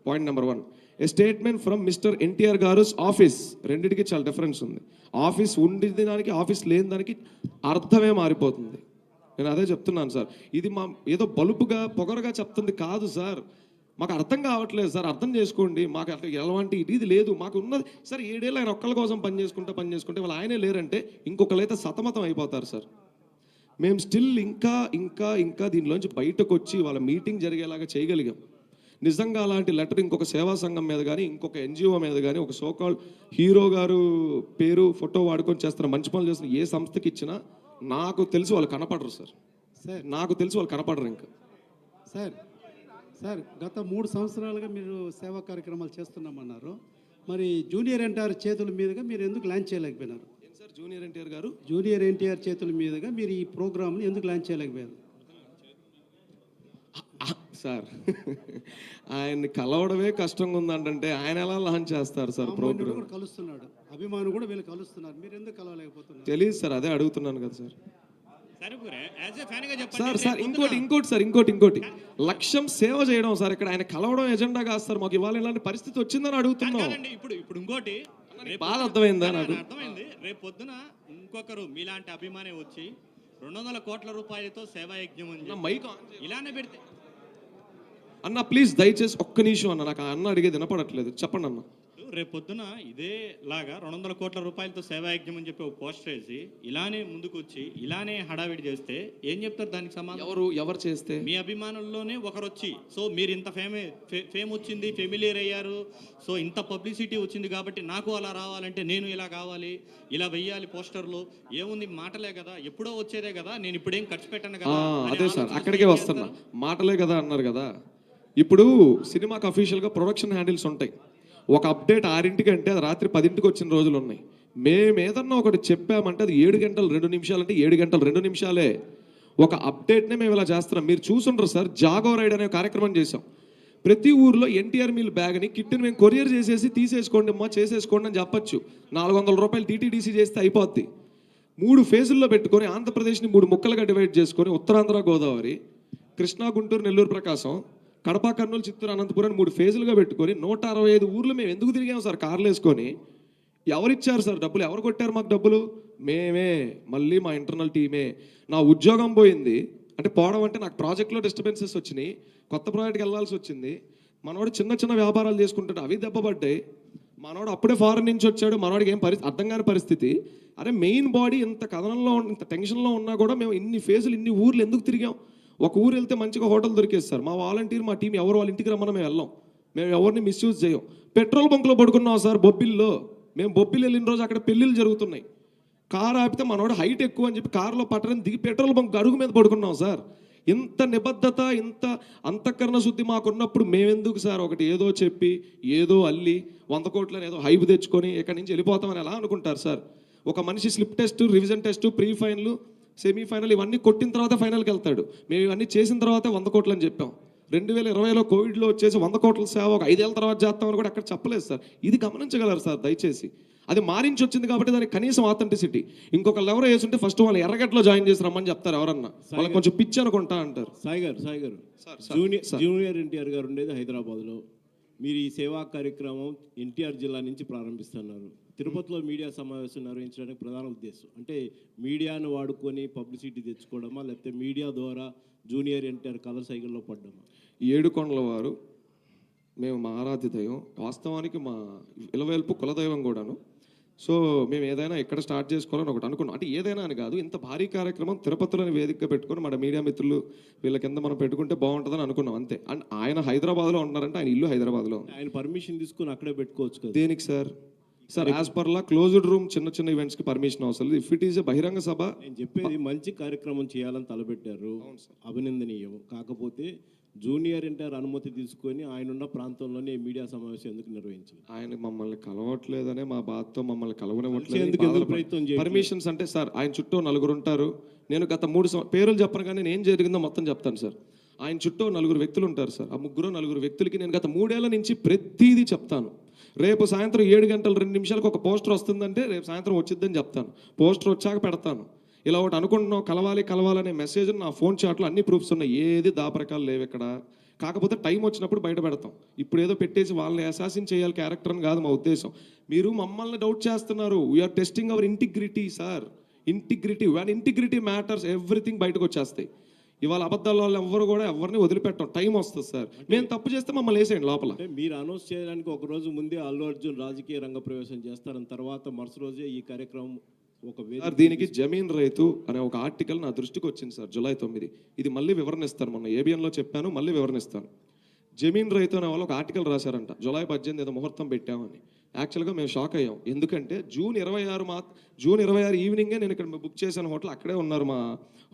point number 1. A statement from mister NTR గారు ఆఫీస్. రెండింటికి చాలా డిఫరెన్స్ ఉంది. ఆఫీస్ ఉండి దానికి ఆఫీస్ లేని దానికి అర్థమే మారిపోతుంది. నేను అదే చెప్తున్నాను సార్. ఇది మా ఏదో బలుపుగా పొగరుగా చెప్తుంది కాదు సార్. మాకు అర్థం కావట్లేదు సార్, అర్థం చేసుకోండి. మాకు అట్లా ఎలాంటి ఇది లేదు. మాకు ఉన్నది సార్ 7 ఏళ్ళు ఆయన ఒక్కళ్ళ కోసం పని చేసుకుంటే వాళ్ళు ఆయనే లేరంటే ఇంకొకళ్ళైతే సతమతం అయిపోతారు సార్. మేము స్టిల్ ఇంకా దీనిలోంచి బయటకు వచ్చి వాళ్ళ మీటింగ్ జరిగేలాగా చేయగలిగాం. నిజంగా అలాంటి లెటర్ ఇంకొక సేవా సంఘం మీద కానీ ఇంకొక ఎన్జిఓ మీద కానీ ఒక సోకాల్ హీరో గారు పేరు ఫోటో వాడుకొని చేస్తున్న మంచి పనులు చేస్తున్న ఏ సంస్థకి ఇచ్చినా నాకు తెలిసి వాళ్ళు కనపడరు సార్. నాకు తెలిసి వాళ్ళు కనపడరు ఇంకా సార్. గత 3 సంవత్సరాలుగా మీరు సేవా కార్యక్రమాలు చేస్తున్నామన్నారు. మరి జూనియర్ ఎన్టీఆర్ చేతుల మీదుగా మీరు ఎందుకు లాంచ్ చేయలేకపోయినారు? సార్ జూనియర్ ఎన్టీఆర్ చేతుల మీదుగా మీరు ఈ ప్రోగ్రామ్ని ఎందుకు లాంచ్ చేయలేకపోయారు సార్? ఆయన్ని కలవడమే కష్టంగా ఉందంటే ఆయన ఎలా లాంచ్ చేస్తారు సార్ ప్రోగ్రామ్? కలుస్తున్నాడు, అభిమానులు కూడా వీళ్ళు కలుస్తున్నారు, మీరు ఎందుకు కలవలేకపోతున్నారు? తెలియదు సార్, అదే అడుగుతున్నాను కదా సార్. ఇంకోటి లక్ష్యం సేవ చేయడం సార్. ఇక్కడ ఆయన కలవడం ఎజెండా కాదు సార్. మాకు ఇవాళ ఇలాంటి పరిస్థితి వచ్చిందని అడుగుతున్నాం. ఇప్పుడు ఇంకోటి బాధ అర్థమైందా? నాకు అర్థమైంది. రేపు పొద్దున ఇంకొకరు మీలాంటి అభిమాని వచ్చి 200 కోట్ల రూపాయలతో సేవా యజ్ఞం ఇలానే పెడితే అన్న ప్లీజ్ దయచేసి ఒక్క నిమిషం అన్న, నాకు అన్న అడిగేది వినపడట్లేదు, చెప్పండి అన్న. రేపు పొద్దున ఇదే లాగా 200 కోట్ల రూపాయలతో సేవాయజ్ఞం అని చెప్పి ఒక పోస్టర్ వేసి ఇలానే ముందుకు వచ్చి ఇలానే హడావిడి చేస్తే ఏం చెప్తారు దానికి సమాధానం? ఎవరు చేస్తే? మీ అభిమానుల్లోనే ఒకరు వచ్చి, సో మీరు ఇంత ఫేమ్ వచ్చింది, ఫెమిలియర్ అయ్యారు, సో ఇంత పబ్లిసిటీ వచ్చింది కాబట్టి నాకు అలా రావాలంటే నేను ఇలా కావాలి, ఇలా వెయ్యాలి పోస్టర్లు. ఏముంది మాటలే కదా, ఎప్పుడో వచ్చేదే కదా, నేను ఇప్పుడేం ఖర్చు పెట్టాను కదా. అదే సార్, అక్కడికే వస్తున్నా. మాటలే కదా అన్నారు కదా. ఇప్పుడు సినిమాకి అఫీషియల్గా ప్రొడక్షన్ హ్యాండిల్స్ ఉంటాయి. ఒక అప్డేట్ 6ంటికి అంటే అది రాత్రి 10ంటికి వచ్చిన రోజులు ఉన్నాయి. మేము ఏదన్నా ఒకటి చెప్పామంటే అది 7 గంటలు 2 నిమిషాలు అంటే 7 గంటలు 2 నిమిషాలే. ఒక అప్డేట్నే మేము ఇలా చేస్తున్నాం. మీరు చూసుండ్రు సార్, జాగో రైడ్ అనే కార్యక్రమం చేసాం. ప్రతి ఊర్లో ఎన్టీఆర్ మీల్ బ్యాగ్ని కిట్ని మేము కొరియర్ చేసేసి తీసేసుకోండి అమ్మా చేసేసుకోండి అని చెప్పచ్చు. 400 రూపాయలు టీటీడీసీ చేస్తే అయిపోద్ది. 3 ఫేజుల్లో పెట్టుకొని ఆంధ్రప్రదేశ్ని 3 ముక్కలుగా డివైడ్ చేసుకొని ఉత్తరాంధ్ర గోదావరి, కృష్ణా గుంటూరు నెల్లూరు ప్రకాశం, కడప కర్నూలు చిత్తూరు అనంతపురం 3 ఫేజులుగా పెట్టుకొని 165 ఊర్లు మేము ఎందుకు తిరిగాము సార్ కార్లు వేసుకొని? ఎవరిచ్చారు సార్ డబ్బులు? ఎవరు కొట్టారు మాకు డబ్బులు? మేమే, మళ్ళీ మా ఇంటర్నల్ టీమే. నా ఉద్యోగం పోయింది అంటే పోవడం అంటే నాకు ప్రాజెక్ట్లో డిస్టర్బెన్సెస్ వచ్చినాయి, కొత్త ప్రాజెక్ట్కి వెళ్ళాల్సి వచ్చింది. మనోడు చిన్న చిన్న వ్యాపారాలు చేసుకుంటాడు, అవి దెబ్బపడ్డాయి. మనోడు అప్పుడే ఫారెన్ నుంచి వచ్చాడు, మనోడికి ఏం అర్థం కాని పరిస్థితి. అరే మెయిన్ బాడీ ఇంత కథనంలో ఇంత టెన్షన్లో ఉన్నా కూడా మేము ఇన్ని ఫేజులు ఇన్ని ఊర్లు ఎందుకు తిరిగాం? ఒక ఊరు వెళ్తే మంచిగా హోటల్ దొరికేది సార్. మా వాలంటీర్ మా టీం ఎవరు వాళ్ళ ఇంటికి రమ్మని మేము వెళ్ళాం. మేము ఎవరిని మిస్యూజ్ చేయం. పెట్రోల్ బంక్లో పడుకున్నాం సార్ బొబ్బిల్లో. మేము బొబ్బిల్ వెళ్ళిన రోజు అక్కడ పెళ్ళిళ్ళు జరుగుతున్నాయి. కారు ఆపితే మనోడు హైట్ ఎక్కువ అని చెప్పి కారులో పట్టని దిగి పెట్రోల్ బంక్ అడుగు మీద పడుకున్నాం సార్. ఇంత నిబద్ధత, ఇంత అంతఃకరణ శుద్ధి మాకున్నప్పుడు మేమెందుకు సార్ ఒకటి ఏదో చెప్పి ఏదో అల్లి 100 కోట్లని ఏదో హైప్ తెచ్చుకొని ఇక్కడి నుంచి వెళ్ళిపోతామని ఎలా అనుకుంటారు సార్? ఒక మనిషి slip test, revision test, pre final, semi-final ఇవన్నీ కొట్టిన తర్వాత ఫైనల్కి వెళ్తాడు. మేము ఇవన్నీ చేసిన తర్వాత 100 కోట్లు అని చెప్పాం. 2020లో కోవిడ్లో వచ్చేసి 100 కోట్ల సేవ ఒక 5 ఏళ్ళ తర్వాత చేస్తామని కూడా అక్కడ చెప్పలేదు సార్. ఇది గమనించగలరు సార్ దయచేసి. అది మారించి వచ్చింది కాబట్టి దానికి కనీసం ఆథెంటిసిటీ. ఇంకొకళ్ళు ఎవరో వేసుంటే ఫస్ట్ వాళ్ళు ఎర్రగట్లో జాయిన్ చేసి రమ్మని చెప్తారు ఎవరన్నా. వాళ్ళకి కొంచెం పిచ్చి అనుకుంటా అంటారు. సాయి గారు జూనియర్ ఎన్టీఆర్ గారు ఉండేది హైదరాబాద్లో. మీరు ఈ సేవా కార్యక్రమం ఎన్టీఆర్ జిల్లా నుంచి ప్రారంభిస్తున్నారు. తిరుపతిలో మీడియా సమావేశం నిర్వహించడానికి ప్రధాన ఉద్దేశం అంటే మీడియాను వాడుకొని పబ్లిసిటీ తెచ్చుకోవడమా, లేకపోతే మీడియా ద్వారా జూనియర్ ఎన్టీఆర్ కథ సైకిల్లో పడ్డమా? ఏడుకొండల వారు మేము మా ఆరాధ్య దైవం, వాస్తవానికి మా ఇలవేల్పు కులదైవం కూడాను. సో మేము ఏదైనా ఎక్కడ స్టార్ట్ చేసుకోవాలని ఒకటి అనుకున్నాం. అంటే ఏదైనా అని కాదు, ఇంత భారీ కార్యక్రమం తిరుపతిలోని వేదికగా పెట్టుకొని మన మీడియా మిత్రులు వీళ్ళ కింద మనం పెట్టుకుంటే బాగుంటుందని అనుకున్నాం అంతే. అండ్ ఆయన హైదరాబాద్లో ఉన్నారంటే ఆయన ఇల్లు హైదరాబాద్లో. ఆయన పర్మిషన్ తీసుకుని అక్కడే పెట్టుకోవచ్చు కదా. దేనికి sir? Sir as per law closed room చిన్న చిన్న ఈవెంట్స్కి పర్మిషన్ అవసరం లేదు. ఇఫ్ ఇట్ ఈస్ బహిరంగ సభ, నేను చెప్పేది మంచి కార్యక్రమం చేయాలని తలపెట్టారు, అభినందనీయం. కాకపోతే జూనియర్ ఎన్టీఆర్ అనుమతి తీసుకొని ఆయన ఉన్న ప్రాంతంలోనే మీడియా సమావేశం ఎందుకు నిర్వహించారు? ఆయన మమ్మల్ని కలవట్లేదనే మా బాధతో మమ్మల్ని ఎందుకు కలవనివ్వట్లేదు. ప్రయత్నం చేయాలి? పర్మిషన్స్ అంటే సార్ ఆయన చుట్టూ 4 ఉంటారు. నేను గత 3 పేర్లు చెప్పను కానీ నేను ఏం జరిగిందో మొత్తం చెప్తాను సార్. ఆయన చుట్టూ 4 వ్యక్తులు ఉంటారు సార్. ఆ 3 వ్యక్తులకి నేను గత 3 ఏళ్ల నుంచి ప్రతిదీ చెప్తాను. రేపు సాయంత్రం 7 గంటల 2 నిమిషాలకు ఒక పోస్టర్ వస్తుందంటే రేపు సాయంత్రం వచ్చిద్దని చెప్తాను. పోస్టర్ వచ్చాక పెడతాను. ఇలా ఒకటి అనుకుంటున్నాం కలవాలనే మెసేజ్ నా ఫోన్ చాట్లో అన్ని ప్రూఫ్స్ ఉన్నాయి. ఏది దాపరకాలు లేవు ఇక్కడ. కాకపోతే టైం వచ్చినప్పుడు బయట పెడతాం. ఇప్పుడు ఏదో పెట్టేసి వాళ్ళని అసాసిన్ చేయాలి క్యారెక్టర్ అని కాదు మా ఉద్దేశం. మీరు మమ్మల్ని డౌట్ చేస్తున్నారు. We are testing our integrity sir. Integrity matters, everything బయటకు వచ్చేస్తాయి. ఇవాళ అబద్ధాల వాళ్ళు ఎవరు కూడా ఎవరిని వదిలిపెట్టం. టైం వస్తుంది సార్. మేము తప్పు చేస్తే మమ్మల్ని వేసేయండి లోపల. అంటే మీరు అనౌన్స్ చేయడానికి ఒక రోజు ముందే అల్లు అర్జున్ రాజకీయ రంగ ప్రవేశం చేస్తారని తర్వాత మరుసటి రోజే ఈ కార్యక్రమం ఒక సార్ దీనికి జమీన్ రైతు అనే ఒక ఆర్టికల్ నా దృష్టికి వచ్చింది సార్ జూలై 9. ఇది మళ్ళీ వివరణిస్తాను. మొన్న ఏబిఎన్లో చెప్పాను, మళ్ళీ వివరణిస్తాను. జమీన్ రైతు అనే వాళ్ళు ఒక ఆర్టికల్ రాశారంట. జూలై 18 ఏదో ముహూర్తం పెట్టామని. యాక్చువల్గా మేము షాక్ అయ్యాం. ఎందుకంటే జూన్ 26 ఈవినింగే నేను ఇక్కడ బుక్ చేశాను హోటల్. అక్కడే ఉన్నారు మా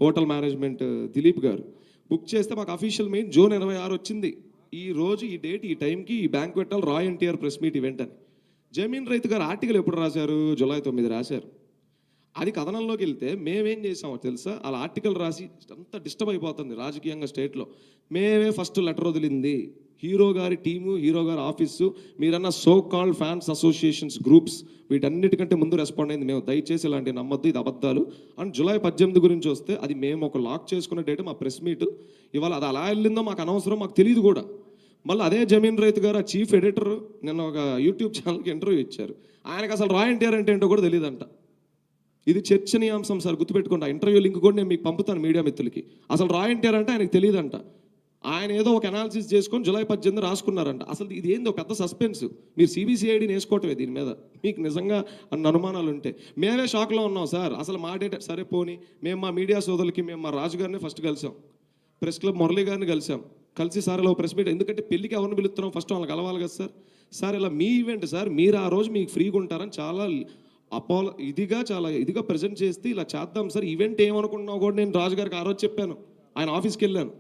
హోటల్ మేనేజ్మెంట్ దిలీప్ గారు. బుక్ చేస్తే మాకు అఫీషియల్ మెయిన్ జూన్ 26 వచ్చింది. ఈ రోజు ఈ డేట్ ఈ టైంకి ఈ బ్యాంక్ పెట్టాలి రాయ్ ఎన్టీఆర్ ప్రెస్ మీట్ ఈవెంట్ అని. జమీన్ రైతు గారు ఆర్టికల్ ఎప్పుడు రాశారు? జూలై 9 రాశారు. అది కథనంలోకి వెళ్తే మేమేం చేసామో తెలుసా? అలా ఆర్టికల్ రాసి అంత డిస్టర్బ్ అయిపోతుంది రాజకీయంగా స్టేట్లో. మేమే ఫస్ట్ లెటర్ వదిలింది. హీరో గారి టీము, హీరో గారి ఆఫీసు, మీరన్న so called fans associations, groups, వీటన్నిటికంటే ముందు రెస్పాండ్ అయింది మేము. దయచేసి ఇలాంటి నమ్మద్దు, ఇది అబద్ధాలు. అండ్ జూలై 18 గురించి వస్తే అది మేము ఒక లాక్ చేసుకున్న డేట్ మా ప్రెస్ మీట్. ఇవాళ అది అలా వెళ్ళిందో మాకు అనవసరం, మాకు తెలియదు కూడా. మళ్ళీ అదే జమీన్ రైతు గారు ఆ చీఫ్ ఎడిటర్ నిన్న ఒక యూట్యూబ్ ఛానల్కి ఇంటర్వ్యూ ఇచ్చారు. ఆయనకు అసలు రాయ్ ఎన్టీఆర్ అంటే ఏంటో కూడా తెలియదంట. ఇది చర్చనీయాంశం సార్, గుర్తుపెట్టుకోండి. ఆ ఇంటర్వ్యూ లింక్ కూడా నేను మీకు పంపుతాను మీడియా మిత్రులకి. అసలు రాయ్ ఎన్టీఆర్ అంటే ఆయనకు తెలియదంట. ఆయన ఏదో ఒక అనాలిసిస్ చేసుకొని జూలై 18 రాసుకున్నారంట. అసలు ఇది ఏందో పెద్ద సస్పెన్స్. మీరు సిబిసిఐడిని వేసుకోవటమే దీని మీద. మీకు నిజంగా అన్న అనుమానాలు ఉంటే మేమే షాక్లో ఉన్నాం సార్. అసలు మా డేటా సరే పోని. మేము మా మీడియా సోదరులకి మేము మా రాజు గారిని ఫస్ట్ కలిసాం, ప్రెస్ క్లబ్ మురళీ గారిని కలిసి సార్ ఇలా ప్రెస్ మీట్, ఎందుకంటే పెళ్ళికి ఎవరిని పిలుస్తున్నాం ఫస్ట్ వాళ్ళకి కలవాలి కదా సార్. సార్ ఇలా మీ ఈవెంట్ సార్, మీరు ఆ రోజు మీకు ఫ్రీగా ఉంటారని చాలా చాలా ఇదిగా ప్రజెంట్ చేస్తే ఇలా చేద్దాం సార్. ఈవెంట్ ఏమనుకున్నావు కూడా నేను రాజుగారికి ఆ రోజు చెప్పాను. ఆయన ఆఫీస్కి వెళ్ళాను.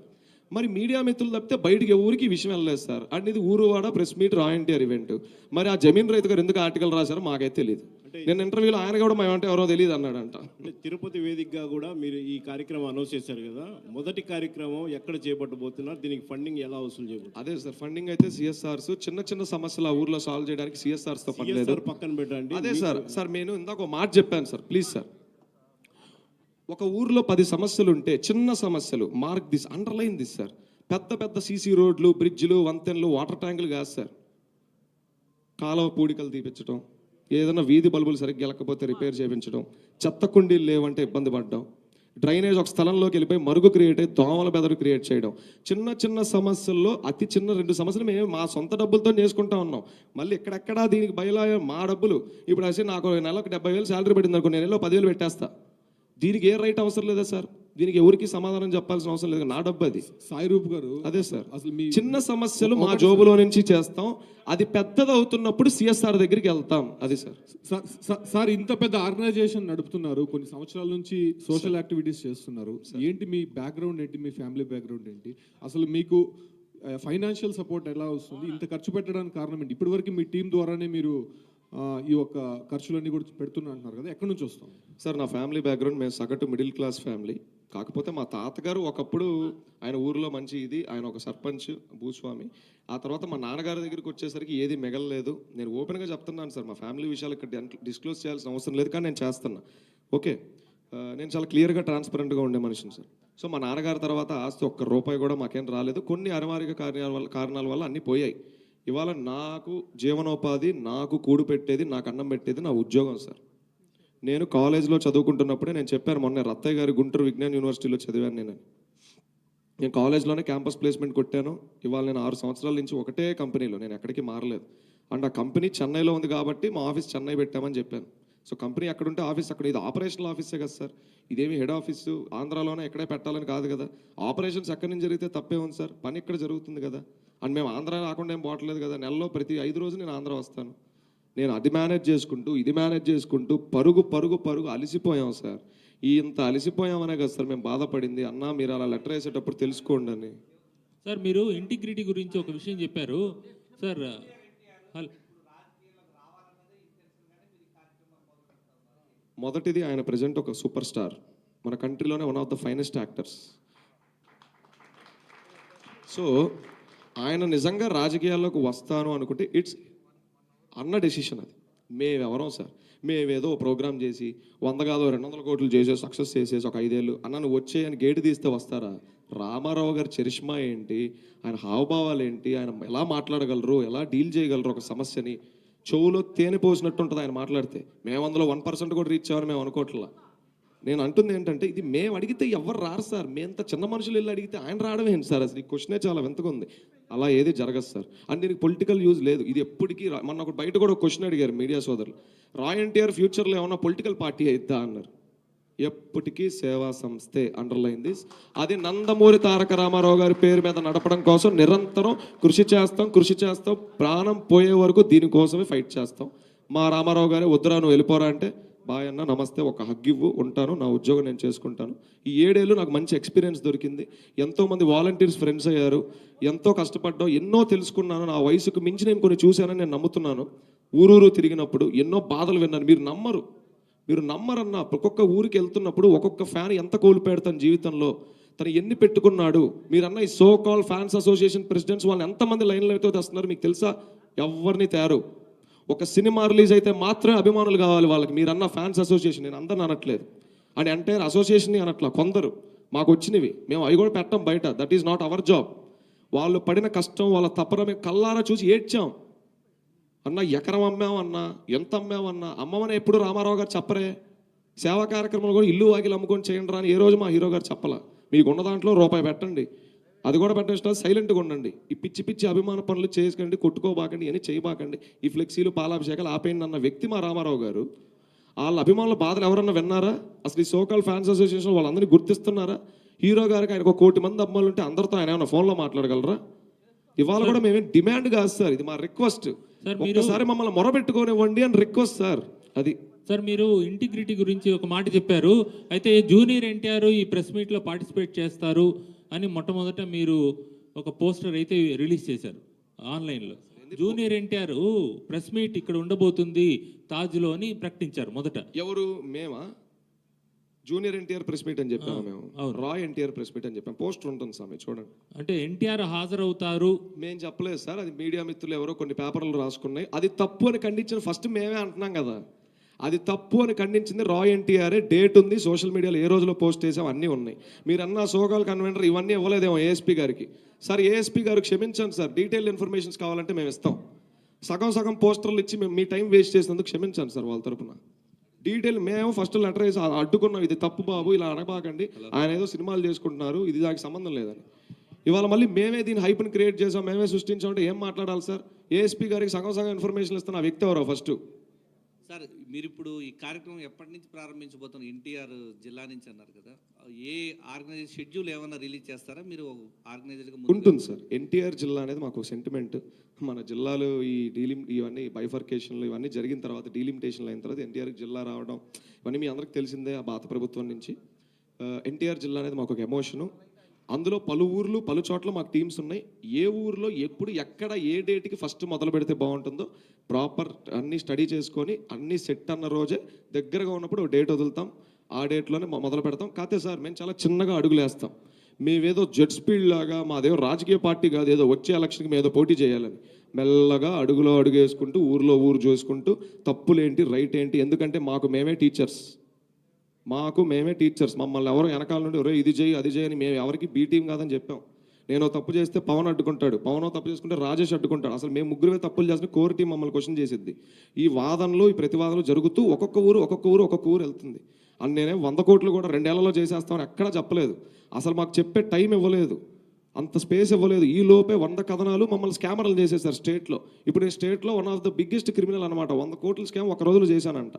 మరి మీడియా మిత్రులు తప్పితే బయటికి ఎవరికి ఈ విషయం వెళ్ళలేదు సార్. అండ్ ఇది ఊరువాడ ప్రెస్ మీట్ రా ఎన్టీఆర్ ఈవెంట్. మరి ఆ జమీన్ రైతు గారు ఎందుకు ఆర్టికల్ రాశారో మాకైతే తెలియదు. నేను ఇంటర్వ్యూలో ఆయన కూడా మేమంటే ఎవరో తెలియదు అన్నాడంట. అంటే తిరుపతి వేదికగా కూడా మీరు ఈ కార్యక్రమం అనౌన్స్ చేశారు కదా, మొదటి కార్యక్రమం ఎక్కడ చేపట్టబోతున్నారు, దీనికి ఫండింగ్ ఎలా వసూలు చేయబోతున్నారు? అదే సార్, ఫండింగ్ అయితే సిఎస్ఆర్స్ చిన్న చిన్న సమస్యలు ఆ ఊర్లో సాల్వ్ చేయడానికి సిఎస్ఆర్స్ తో పని లేదు. పక్కన పెట్టండి. అదే సార్, సార్ నేను ఇందాక ఒక మాట చెప్పాను సార్, ప్లీజ్ సార్. ఒక ఊర్లో 10 సమస్యలు ఉంటే చిన్న సమస్యలు mark this, underline this sir. పెద్ద పెద్ద సీసీ రోడ్లు, బ్రిడ్జ్లు, వంతెనలు, వాటర్ ట్యాంకులు కాదు సార్. కాలువ పూడికలు తీపించడం, ఏదైనా వీధి బల్బులు సరిగ్గా వెళ్ళకపోతే రిపేర్ చేయించడం, చెత్త కుండీలు లేవంటే ఇబ్బంది పడడం, డ్రైనేజ్ ఒక స్థలంలోకి వెళ్ళిపోయి మరుగు క్రియేట్ అయ్యి దోమల బెదరు క్రియేట్ చేయడం, చిన్న చిన్న సమస్యల్లో అతి చిన్న 2 సమస్యలు మేము మా సొంత డబ్బులతో చేసుకుంటా ఉన్నాం. మళ్ళీ ఎక్కడెక్కడా దీనికి బయలా మా డబ్బులు. ఇప్పుడు అసలు నాకు నెలకు 70,000 శాలరీ పడింది అనుకో, నేను నెలలో 10,000 పెట్టేస్తా. దీనికి ఏ రైట్ అవసరం లేదా సార్? దీనికి ఎవరికి సమాధానం చెప్పాల్సిన అవసరం లేదు, నా డబ్బు అది. సాయి రూప్ గారు, అదే సార్, అసలు చిన్న సమస్యలు మా జోబులో నుంచి చేస్తాం, అది పెద్దది అవుతున్నప్పుడు సిఎస్ఆర్ దగ్గరికి వెళ్తాం. అది సార్. సార్ ఇంత పెద్ద ఆర్గనైజేషన్ నడుపుతున్నారు, కొన్ని సంవత్సరాల నుంచి సోషల్ యాక్టివిటీస్ చేస్తున్నారు. ఏంటి మీ బ్యాక్గ్రౌండ్ ఏంటి, మీ ఫ్యామిలీ బ్యాక్గ్రౌండ్ ఏంటి, అసలు మీకు ఫైనాన్షియల్ సపోర్ట్ ఎలా వస్తుంది, ఇంత ఖర్చు పెట్టడానికి కారణం ఏంటి? ఇప్పటివరకు మీ టీం ద్వారానే మీరు ఈ యొక్క ఖర్చులన్నీ కూడా పెడుతున్నా అంటున్నారు కదా, ఎక్కడి నుంచి వస్తాం? సార్ నా ఫ్యామిలీ బ్యాక్గ్రౌండ్, మేము సగటు మిడిల్ క్లాస్ ఫ్యామిలీ. కాకపోతే మా తాతగారు ఒకప్పుడు ఆయన ఊరిలో మంచి ఇది, ఆయన ఒక సర్పంచ్ భూస్వామి. ఆ తర్వాత మా నాన్నగారి దగ్గరికి వచ్చేసరికి ఏది మిగలలేదు. నేను ఓపెన్గా చెప్తున్నాను సార్, మా ఫ్యామిలీ విషయాలు ఇక్కడ డిస్క్లోజ్ చేయాల్సిన అవసరం లేదు, కానీ నేను చేస్తున్నా. ఓకే, నేను చాలా క్లియర్గా ట్రాన్స్పరెంట్గా ఉండే మనిషిని సార్. సో మా నాన్నగారి తర్వాత ఆస్తి ఒక్క రూపాయి కూడా మాకేం రాలేదు. కొన్ని అనివార్య కారణాల వల్ల అన్నీ పోయాయి. ఇవాళ నాకు జీవనోపాధి, నాకు కూడు పెట్టేది, నాకు అన్నం పెట్టేది నా ఉద్యోగం సార్. నేను కాలేజ్లో చదువుకుంటున్నప్పుడే నేను చెప్పాను మొన్న, రత్తయ్య గారి గుంటూరు విజ్ఞాన్ యూనివర్సిటీలో చదివాను నేను కాలేజ్లోనే క్యాంపస్ ప్లేస్మెంట్ కొట్టాను. ఇవాళ నేను 6 సంవత్సరాల నుంచి ఒకటే కంపెనీలో, నేను ఎక్కడికి మారలేదు. అండ్ ఆ కంపెనీ చెన్నైలో ఉంది కాబట్టి మా ఆఫీస్ చెన్నై పెట్టామని చెప్పాను. సో కంపెనీ ఎక్కడుంటే ఆఫీస్ అక్కడ. ఇది ఆపరేషనల్ ఆఫీసే కదా సార్, ఇదేమి హెడ్ ఆఫీసు ఆంధ్రాలోనే ఎక్కడే పెట్టాలని కాదు కదా. ఆపరేషన్స్ ఎక్కడి నుంచి జరిగితే తప్పే ఉంది సార్, పని ఇక్కడ జరుగుతుంది కదా. అండ్ మేము ఆంధ్ర రాకుండా ఏం పోవట్లేదు కదా, నెలలో ప్రతి 5 రోజులు నేను ఆంధ్ర వస్తాను. నేను అది మేనేజ్ చేసుకుంటూ ఇది మేనేజ్ చేసుకుంటూ పరుగు పరుగు పరుగు అలసిపోయాం సార్. ఇంత అలసిపోయామనే కదా సార్ మేము బాధపడింది. అన్నా మీరు అలా లెటర్ వేసేటప్పుడు తెలుసుకోండి అని. సార్ మీరు ఇంటిగ్రిటీ గురించి ఒక విషయం చెప్పారు సార్. మొదటిది, ఆయన ప్రజెంట్ ఒక సూపర్ స్టార్, మన కంట్రీలోనే one of the finest actors. So ఆయన నిజంగా రాజకీయాల్లోకి వస్తాను అనుకుంటే ఇట్స్ అన్న డెసిషన్. అది మేమెవరం సార్, మేమేదో ప్రోగ్రామ్ చేసి 100 కాదు 200 కోట్లు చేసేసి సక్సెస్ చేసేసి ఒక 5 ఏళ్ళు అన్న నువ్వు వచ్చే అని గేటు తీస్తే వస్తారా? రామారావు గారి చరిష్మా ఏంటి, ఆయన హావభావాలు ఏంటి, ఆయన ఎలా మాట్లాడగలరు, ఎలా డీల్ చేయగలరు ఒక సమస్యని, చెవులో తేనె పోసినట్టు ఉంటుంది ఆయన మాట్లాడితే. మేము అందులో 1% కూడా రీచ్ అవ్వని మేము అనుకోవట్లా. నేను అంటుంది ఏంటంటే, ఇది మేము అడిగితే ఎవరు రారు సార్, మేంత చిన్న మనుషులు వెళ్ళి అడిగితే ఆయన రావడం ఏంటి సార్? అసలు ఈ క్వశ్చనే చాలా వింతగా ఉంది. అలా ఏది జరగదు సార్. అండ్ దీనికి పొలిటికల్ యూజ్ లేదు. ఇది ఎప్పటికీ మొన్న ఒక బయట కూడా ఒక క్వశ్చన్ అడిగారు మీడియా సోదరులు, రాయ్ ఎన్టీఆర్ ఫ్యూచర్లో ఏమన్నా పొలిటికల్ పార్టీ అయిద్దా అన్నారు. ఎప్పటికీ సేవా సంస్థే, అండర్లైన్ దిస్. అది నందమూరి తారక రామారావు గారి పేరు మీద నడపడం కోసం నిరంతరం కృషి చేస్తాం. ప్రాణం పోయే వరకు దీనికోసమే ఫైట్ చేస్తాం. మా రామారావు గారే వద్దురా నువ్వు వెళ్ళిపోరా అంటే, బాయ్ అన్న నమస్తే, ఒక హగ్ ఇవ్వు, ఉంటాను, నా ఉద్యోగం నేను చేసుకుంటాను. ఈ 7 ఏళ్ళు నాకు మంచి ఎక్స్పీరియన్స్ దొరికింది. ఎంతోమంది వాలంటీర్స్ ఫ్రెండ్స్ అయ్యారు, ఎంతో కష్టపడ్డాం, ఎన్నో తెలుసుకున్నాను. నా వయసుకు మించి నేను కొన్ని చూశానని నేను నమ్ముతున్నాను. ఊరూరు తిరిగినప్పుడు ఎన్నో బాధలు విన్నాను. మీరు నమ్మరన్నా, ఒక్కొక్క ఊరికి వెళ్తున్నప్పుడు ఒక్కొక్క ఫ్యాన్ ఎంత కోల్పోయాడు తన జీవితంలో, తను ఎన్ని పెట్టుకున్నాడు. మీరన్న ఈ so called fans association presidents వాళ్ళని ఎంతమంది లైన్లో అయితే తెస్తున్నారు మీకు తెలుసా? ఎవరిని తేరు. ఒక సినిమా రిలీజ్ అయితే మాత్రమే అభిమానులు కావాలి వాళ్ళకి. మీరన్న ఫ్యాన్స్ అసోసియేషన్, నేను అందరిని అనట్లేదు, అండ్ ఎంటైర్ అసోసియేషన్ని అనట్లా. కొందరు మాకు వచ్చినవి, మేము అవి కూడా పెట్టాం బయట. That is not our job. వాళ్ళు పడిన కష్టం, వాళ్ళ తపన మేము కల్లారా చూసి ఏడ్చాం. అన్న ఎకరం అమ్మామన్నా, ఎంత అమ్మామన్నా, అమ్మమని ఎప్పుడు రామారావు గారు చెప్పరే. సేవా కార్యక్రమాలు కూడా ఇల్లు వాకిలు అమ్ముకొని చేయండి రా అని ఏ రోజు మా హీరో గారు చెప్పలా. మీకున్న దాంట్లో రూపాయి పెట్టండి, అది కూడా పెట్టిన సైలెంట్గా ఉండండి. ఈ పిచ్చి అభిమాన పనులు చేసుకండి, కొట్టుకోబాకండి, అని చేయబాకండి. ఈ ఫ్లెక్సీలు పాలాభిషేకాలు ఆపేయండి అన్న వ్యక్తి మా రామారావు గారు. వాళ్ళ అభిమానుల బాధలు ఎవరన్నా విన్నారా? అసలు ఈ సోకాల్ ఫ్యాన్స్ అసోసియేషన్ వాళ్ళందరినీ గుర్తిస్తున్నారా? హీరో గారికి ఆయనకు 1 కోటి మంది అమ్మాయిలు ఉంటే అందరితో ఆయన ఏమైనా ఫోన్లో మాట్లాడగలరా? ఇవాళ కూడా మేమేం డిమాండ్ కాదు సార్, ఇది మా రిక్వెస్ట్. ఒక్కసారి మమ్మల్ని మొరబెట్టుకోనివ్వండి అని రిక్వెస్ట్ సార్. అది సార్ మీరు ఇంటిగ్రిటీ గురించి ఒక మాట చెప్పారు. అయితే జూనియర్ ఎన్టీఆర్ ఈ ప్రెస్ మీట్లో పార్టిసిపేట్ చేస్తారు అని మొట్టమొదట మీరు ఒక పోస్టర్ అయితే రిలీజ్ చేశారు ఆన్లైన్లో. జూనియర్ ఎన్టీఆర్ ప్రెస్ మీట్ ఇక్కడ ఉండబోతుంది తాజ్లో అని ప్రకటించారు మొదట. ఎవరు? మేమా? జూనియర్ ఎన్టీఆర్ ప్రెస్ మీట్ అని చెప్పాము మేము. రాయ్ ఎన్టీఆర్ ప్రెస్ మీట్ అని చెప్పాం. పోస్టర్ ఉంటుంది స్వామి, చూడండి. అంటే ఎన్టీఆర్ హాజరవుతారు మేము చెప్పలేదు సార్, అది మీడియా మిత్రులు ఎవరో కొన్ని పేపర్లు రాసుకున్నాయి. అది తప్పు అని ఖండించిన ఫస్ట్ మేమే అంటున్నాం కదా. అది తప్పు అని ఖండించింది రాయ్ ఎన్టీఆర్ఏ. డేట్ ఉంది, సోషల్ మీడియాలో ఏ రోజులో పోస్ట్ చేసాం, అన్నీ ఉన్నాయి. మీరు అన్న సోకాల్ కన్వెంటర్ ఇవన్నీ ఇవ్వలేదేమో ఏఎస్పీ గారికి. సార్ ఏఎస్పీ గారు క్షమించండి సార్, డీటెయిల్ ఇన్ఫర్మేషన్స్ కావాలంటే మేము ఇస్తాం. సగం పోస్టర్లు ఇచ్చి మేము మీ టైం వేస్ట్ చేసినందుకు క్షమించండి సార్ వాళ్ళ తరపున. డీటెయిల్ మేము ఫస్ట్ లెటర్ వేసి అడ్డుకున్నాం, ఇది తప్పు బాబు, ఇలా అనబాకండి, ఆయన ఏదో సినిమాలు చేసుకుంటున్నారు, ఇది దానికి సంబంధం లేదని. ఇవాళ మళ్ళీ మేమే దీన్ని హైప్ని క్రియేట్ చేసాం, మేమే సృష్టించామంటే ఏం మాట్లాడాలి సార్? ఏఎస్పీ గారికి సగం ఇన్ఫర్మేషన్ ఇస్తున్న ఆ వ్యక్తి ఎవరో ఫస్ట్. సార్ మీరు ఇప్పుడు ఈ కార్యక్రమం ఎప్పటి నుంచి ప్రారంభించబోతున్నారు? ఎన్టీఆర్ జిల్లా నుంచి అన్నారు కదా, ఏ ఆర్గనైజేషన్ షెడ్యూల్ ఏమైనా రిలీజ్ చేస్తారా మీరు ఆర్గనైజర్గా? ఉంటుంది సార్. ఎన్టీఆర్ జిల్లా అనేది మాకు సెంటిమెంట్. మన జిల్లాలో ఈ ఇవన్నీ బైఫర్కేషన్లు ఇవన్నీ జరిగిన తర్వాత, డీలిమిటేషన్లు అయిన తర్వాత ఎన్టీఆర్ జిల్లా రావడం ఇవన్నీ మీ అందరికి తెలిసిందే ఆ పాత ప్రభుత్వం నుంచి. ఎన్టీఆర్ జిల్లా అనేది మాకు ఒక ఎమోషను. అందులో పలు ఊర్లు పలు చోట్ల మాకు టీమ్స్ ఉన్నాయి. ఏ ఊర్లో ఎప్పుడు ఎక్కడ ఏ డేట్కి ఫస్ట్ మొదలు పెడితే బాగుంటుందో ప్రాపర్ అన్నీ స్టడీ చేసుకొని అన్నీ సెట్ అన్న రోజే దగ్గరగా ఉన్నప్పుడు ఒక డేట్ వదులుతాం, ఆ డేట్లోనే మొదలు పెడతాం. కాకపోతే సార్ మేము చాలా చిన్నగా అడుగులు వేస్తాం. మేమేదో జెట్ స్పీడ్ లాగా, మాదేదో రాజకీయ పార్టీ కాదు ఏదో వచ్చే ఎలక్షన్కి మేదో పోటీ చేయాలని. మెల్లగా అడుగులో అడుగు వేసుకుంటూ ఊరు చూసుకుంటూ తప్పులేంటి రైట్ ఏంటి, ఎందుకంటే మాకు మేమే టీచర్స్. మమ్మల్ని ఎవరు వెనకాల నుండి ఎవరో ఇది చేయి అది చేయని మేము ఎవరికి బీ టీం కాదని చెప్పాం. నేను తప్పు చేస్తే పవన్ అడ్డుకుంటాడు, పవన్ తప్పు చేసుకుంటే రాజేష్ అడ్డుకుంటాడు. అసలు మేము ముగ్గురువే తప్పులు చేస్తే కోర్ టీం మమ్మల్ని క్వశ్చన్ చేసిద్ది. ఈ వాదనలు ఈ ప్రతివాదనలు జరుగుతూ ఒక్కొక్క ఊరు వెళ్తుంది. అని నేనే 100 కోట్లు కూడా 2 ఏళ్లలో చేసేస్తామని ఎక్కడా చెప్పలేదు. అసలు మాకు చెప్పే టైం ఇవ్వలేదు, అంత స్పేస్ ఇవ్వలేదు. ఈ లోపే 100 కథనాలు మమ్మల్ని స్కామర్లు చేసేసారు స్టేట్లో. ఇప్పుడు నేను స్టేట్లో one of the biggest criminal అనమాట. 100 కోట్ల స్కామ్ ఒక రోజులో చేశానంట.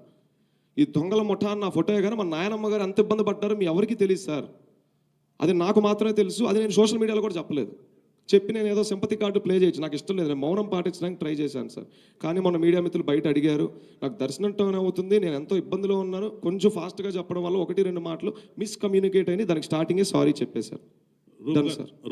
ఈ దొంగల ముఠా నా ఫోటో కానీ మా నాయనమ్మ గారు ఎంత ఇబ్బంది పడ్డారో మీ ఎవరికి తెలియదు సార్. అది నాకు మాత్రమే తెలుసు. అది నేను సోషల్ మీడియాలో కూడా చెప్పలేదు. చెప్పి నేను ఏదో సింపతి కార్డు ప్లే చేయొచ్చు, నాకు ఇష్టం లేదు. నేను మౌనం పాటించడానికి ట్రై చేశాను సార్. కానీ మొన్న మీడియా మిత్రులు బయట అడిగారు, నాకు దర్శనం టోన్ అవుతుంది, నేను ఎంతో ఇబ్బందిలో ఉన్నాను, కొంచెం ఫాస్ట్గా చెప్పడం వల్ల 1-2 మాటలు మిస్కమ్యూనికేట్ అయినాయి. దానికి స్టార్టింగే సారీ చెప్పేశారు.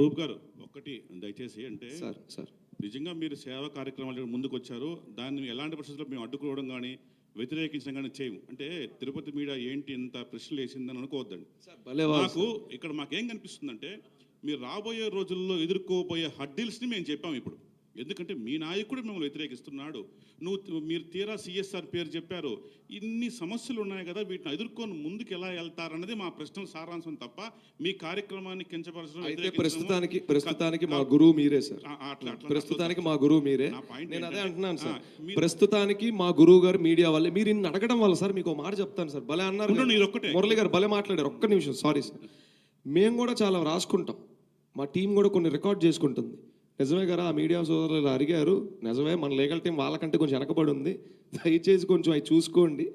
రూప్ గారు ఒకటి దయచేసి, అంటే సార్ నిజంగా మీరు సేవా కార్యక్రమాలు ముందుకు వచ్చారు, దాన్ని ఎలాంటి పరిస్థితుల్లో మేము అడ్డుకోవడం కానీ వ్యతిరేకించడం కానీ చేయము. అంటే తిరుపతి మీడియా ఏంటి ఇంత ప్రశ్నలు వేసిందని అనుకోవద్దండి. ఇక్కడ మాకేం కనిపిస్తుందంటే మీరు రాబోయే రోజుల్లో ఎదుర్కోబోయే హడ్డిల్స్ని మేము చెప్పాము ఇప్పుడు. ఎందుకంటే మీ నాయకుడు మిమ్మల్ని వ్యతిరేకిస్తున్నాడు, మీరు తీరా సిఎస్ఆర్ పేరు చెప్పారు, ఇన్ని సమస్యలు ఉన్నాయి కదా, వీటిని ఎదుర్కొని ముందుకు ఎలా వెళ్తారన్నది మా ప్రశ్నల సారాంశం తప్ప మీ కార్యక్రమాన్ని కించపరచడం. ప్రస్తుతానికి మా గురువు మీరే సార్. ప్రస్తుతానికి మా గురువు మీరే. నేను అదే అంటున్నాను సార్, ప్రస్తుతానికి మా గురువు గారు మీడియా వల్లే. మీరు ఇన్ని అడగడం వల్ల సార్ మీకు మాట చెప్తాను సార్. భలే అన్నారు మురళి గారు, భలే మాట్లాడారు. ఒక్క నిమిషం, సారీ సార్. మేము కూడా చాలా రాసుకుంటాం, మా టీం కూడా కొన్ని రికార్డ్ చేసుకుంటుంది. నిజమే కదా, ఆ మీడియా సోదరులు అడిగారు, నిజమే మన లీగల్ టీం వాళ్ళకంటే కొంచెం వెనకబడి ఉంది, దయచేసి కొంచెం అవి చూసుకోండి.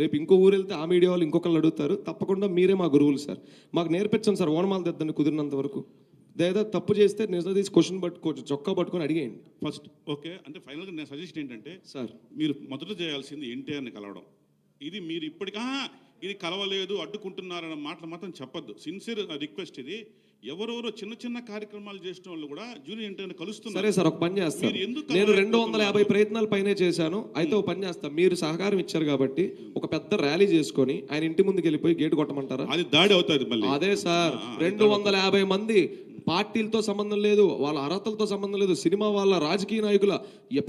రేపు ఇంకో ఊరు వెళ్తే ఆ మీడియా వాళ్ళు ఇంకొకళ్ళు అడుగుతారు. తప్పకుండా మీరే మా గురువులు సార్, మాకు నేర్పించండి సార్. ఓనమాలు తెద్దండి కుదిరినంత వరకు. దయచేసి తప్పు చేస్తే నిజం తీసి క్వశ్చన్ పట్టుకోవచ్చు, చొక్కా పట్టుకొని అడిగేయండి ఫస్ట్. ఓకే, అంటే ఫైనల్గా నేను సజెషన్ ఏంటంటే సార్, మీరు మొదట చేయాల్సింది ఎన్టీఆర్ని కలవడం. ఇది మీరు ఇప్పటికా ఇది కలవలేదు అడ్డుకుంటున్నారన్న మాటలు మాత్రం చెప్పొద్దు. సిన్సియర్ రిక్వెస్ట్ ఇది. ఎవరెవరో చిన్న కార్యక్రమాలు చేసిన వాళ్ళు కూడా జూనియర్ ఎన్టీఆర్ని కలుస్తున్నారు. సరే సార్, ఒక పని చేస్తాను. నేను 250 ప్రయత్నాలు పైనే చేశాను. అయితే ఒక పని చేస్తాను, మీరు సహకారం ఇచ్చారు కాబట్టి ఒక పెద్ద ర్యాలీ చేసుకొని ఆయన ఇంటి ముందుకు వెళ్ళిపోయి గేటు కొట్టమంటారా? అది దాడి అవుతుంది మళ్ళీ. అదే సార్, 250 మంది, పార్టీలతో సంబంధం లేదు, వాళ్ళ అర్హతలతో సంబంధం లేదు, సినిమా వాళ్ళ రాజకీయ నాయకుల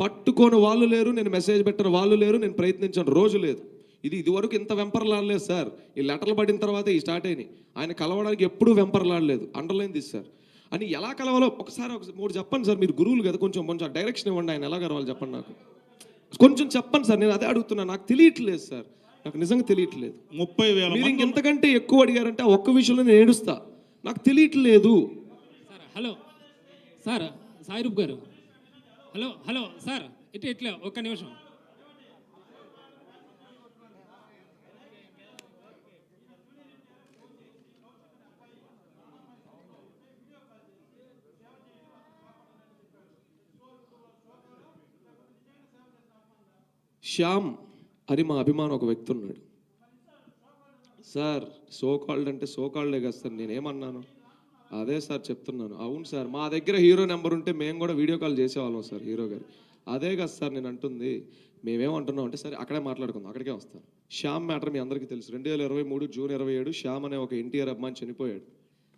పట్టుకొని వాళ్ళు లేరు, నేను మెసేజ్ పెట్టిన వాళ్ళు లేరు, నేను ప్రయత్నించాను రోజు లేదు. ఇదివరకు ఇంత వెంపర్లాడలేదు సార్. ఈ లెటర్లు పడిన తర్వాత ఈ స్టార్ట్ అయినాయి. ఆయన కలవడానికి ఎప్పుడూ వెంపర్లాడలేదు. అండర్లైన్ తీసి సార్ అని ఎలా కలవాలో ఒకసారి 3 చెప్పండి సార్. మీరు గురువులు కదా, కొంచెం డైరెక్షన్ ఇవ్వండి. ఆయన ఎలా కలవాలి చెప్పండి, నాకు కొంచెం చెప్పండి సార్. నేను అదే అడుగుతున్నా, నాకు తెలియట్లేదు సార్, నాకు నిజంగా తెలియట్లేదు. 30,000 మీరు ఇంకెంతకంటే ఎక్కువ అడిగారంటే ఒక్క విషయంలో నేను ఏడుస్తా, నాకు తెలియట్లేదు. సార్ హలో సార్, సాయిరూప్ గారు హలో సార్, ఇట్లా ఒక్క నిమిషం. శ్యామ్ అని మా అభిమానం ఒక వ్యక్తి ఉన్నాడు సార్. సోకాల్డ్ అంటే సోకాల్డే కదా సార్, నేనేమన్నాను? అదే సార్ చెప్తున్నాను. అవును సార్, మా దగ్గర హీరో నెంబర్ ఉంటే మేము కూడా వీడియో కాల్ చేసేవాళ్ళం సార్ హీరో గారు. అదే కదా సార్ నేను అంటుంది. మేమేమంటున్నాం అంటే సరే అక్కడే మాట్లాడుకుందాం, అక్కడికే వస్తాను. శ్యామ్ మ్యాటర్ మీ అందరికీ తెలుసు. 2023 జూన్ 27 శ్యామ్ అనే ఒక ఎన్టీఆర్ అభిమాని చనిపోయాడు.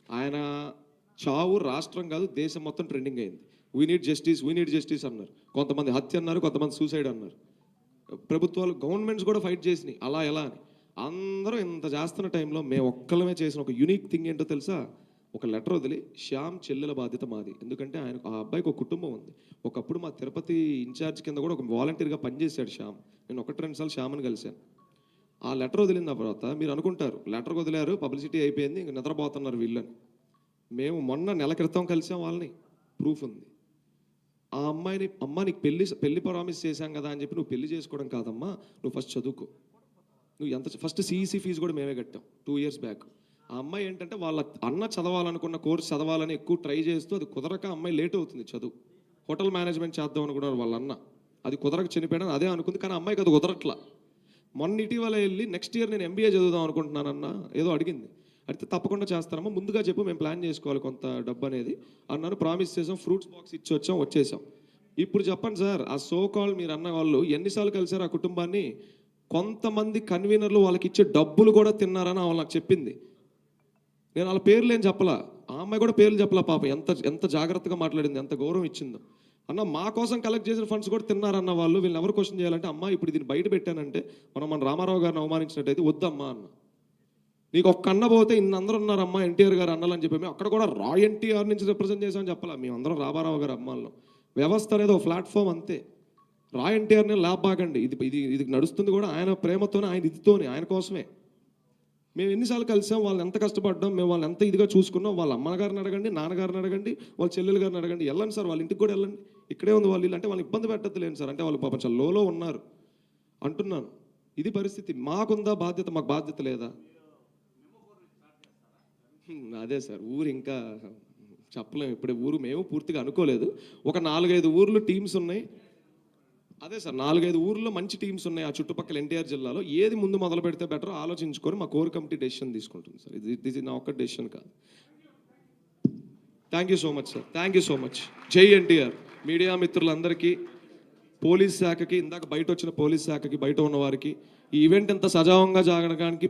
ఆయన చావు రాష్ట్రం కాదు దేశం మొత్తం ట్రెండింగ్ అయింది. వీ నీడ్ జస్టిస్ అన్నారు. కొంతమంది హత్య అన్నారు, కొంతమంది సూసైడ్ అన్నారు. ప్రభుత్వాలు గవర్నమెంట్స్ కూడా ఫైట్ చేసినాయి అలా ఎలా అని. అందరూ ఇంత చేస్తున్న టైంలో మేము ఒక్కలమే చేసిన ఒక యూనిక్ థింగ్ ఏంటో తెలుసా? ఒక లెటర్ వదిలి శ్యామ్ చెల్లెల బాధ్యత మాది. ఎందుకంటే ఆయన ఆ అబ్బాయికి ఒక కుటుంబం ఉంది. ఒకప్పుడు మా తిరుపతి ఇన్ఛార్జ్ కింద కూడా ఒక వాలంటీర్గా పనిచేశాడు శ్యామ్. నేను 1-2 సార్లు శ్యామ్ని కలిశాను. ఆ లెటర్ వదిలిన తర్వాత మీరు అనుకుంటారు లెటర్ వదిలారు, పబ్లిసిటీ అయిపోయింది, ఇంక నిద్రపోతున్నారు వీళ్ళని. మేము మొన్న నెల క్రితం కలిసాం వాళ్ళని, ప్రూఫ్ ఉంది. ఆ అమ్మాయిని అమ్మ నీకు పెళ్లి ప్రామిస్ చేశాం కదా అని చెప్పి నువ్వు పెళ్లి చేసుకోవడం కాదమ్మా, నువ్వు ఫస్ట్ చదువుకో. నువ్వు ఫస్ట్ సిఈసి ఫీజు కూడా మేమే కట్టాం 2 years బ్యాక్. ఆ అమ్మాయి ఏంటంటే వాళ్ళ అన్న చదవాలనుకున్న కోర్స్ చదవాలని ఎక్కువ ట్రై చేస్తూ అది కుదరక అమ్మాయి లేట్ అవుతుంది చదువు. హోటల్ మేనేజ్మెంట్ చేద్దాం అనుకున్నారు వాళ్ళ అన్న, అది కుదరక చనిపోయాడని అదే అనుకుంది. కానీ అమ్మాయికి అది కుదరట్లా. మొన్న ఇటీవల వెళ్ళి నెక్స్ట్ ఇయర్ నేను ఎంబీఏ చదువుదాం అనుకుంటున్నానన్న ఏదో అడిగింది. అయితే తప్పకుండా చేస్తానమ్మా, ముందుగా చెప్పు, మేము ప్లాన్ చేసుకోవాలి కొంత డబ్బు అనేది అన్నాను. ప్రామిస్ చేసాం, ఫ్రూట్స్ బాక్స్ ఇచ్చి వచ్చేసాం. ఇప్పుడు చెప్పండి సార్, ఆ సో కాల్ మీరు అన్న వాళ్ళు ఎన్నిసార్లు కలిసారు ఆ కుటుంబాన్ని? కొంతమంది కన్వీనర్లు వాళ్ళకి ఇచ్చే డబ్బులు కూడా తిన్నారని వాళ్ళు నాకు చెప్పింది. నేను వాళ్ళ పేర్లు ఏం చెప్పలా, ఆ అమ్మాయి కూడా పేర్లు చెప్పలా. పాప ఎంత జాగ్రత్తగా మాట్లాడింది, ఎంత గౌరవం ఇచ్చిందో. అన్న మా కోసం కలెక్ట్ చేసిన ఫండ్స్ కూడా తిన్నారన్న వాళ్ళు. వీళ్ళని ఎవరు క్వశ్చన్ చేయాలంటే అమ్మ ఇప్పుడు దీన్ని బయట పెట్టానంటే మన రామారావు గారిని అవమానించినట్టయితే వద్దమ్మా అన్న. నీకు ఒక్క అన్న పోతే ఇన్నందరూ ఉన్నారమ్మా ఎన్టీఆర్ గారు అన్నలని చెప్పి మేము అక్కడ కూడా రా ఎన్టీఆర్ నుంచి రిప్రజెంట్ చేసామని చెప్పాలా. మేమందరం రామారావు గారు అమ్మాల్లో. వ్యవస్థ అనేది ఒక ప్లాట్ఫామ్ అంతే. రా ఎన్టీఆర్ని ల్యాబ్ బాగండి, ఇది నడుస్తుంది కూడా ఆయన ప్రేమతోనే, ఆయన ఇదితోనే, ఆయన కోసమే. మేము ఎన్నిసార్లు కలిసాం, వాళ్ళని ఎంత కష్టపడ్డాం, మేము వాళ్ళని ఎంత ఇదిగా చూసుకున్నాం. వాళ్ళ అమ్మగారిని అడగండి, నాన్నగారిని అడగండి, వాళ్ళ చెల్లెలు గారిని అడగండి. వెళ్ళండి సార్ వాళ్ళ ఇంటికి కూడా వెళ్ళండి, ఇక్కడే ఉంది వాళ్ళు ఇల్లు. అంటే వాళ్ళని ఇబ్బంది పెట్టద్దులేండి సార్, అంటే వాళ్ళు పాపం చాలా లోలో ఉన్నారు అంటున్నాను. ఇది పరిస్థితి. మాకుందా బాధ్యత? మాకు బాధ్యత లేదా? అదే సార్, ఊరు ఇంకా చెప్పలేము ఇప్పుడే. ఊరు మేము పూర్తిగా అనుకోలేదు. ఒక 4-5 ఊర్లు టీమ్స్ ఉన్నాయి. అదే సార్, 4-5 ఊర్లో మంచి టీమ్స్ ఉన్నాయి ఆ చుట్టుపక్కల ఎన్టీఆర్ జిల్లాలో. ఏది ముందు మొదలు పెడితే బెటర్ ఆలోచించుకొని మా కోర్ కమిటీ డెసిషన్ తీసుకుంటుంది సార్. ఇది నా ఒక్క డెసిషన్ కాదు. Thank you so much sir, thank you so much. జై ఎన్టీఆర్. మీడియా మిత్రులందరికీ, పోలీస్ శాఖకి, ఇందాక బయట వచ్చిన పోలీస్ శాఖకి, బయట ఉన్న వారికి, ఈ ఈవెంట్ ఎంత సజావంగా జరగడానికి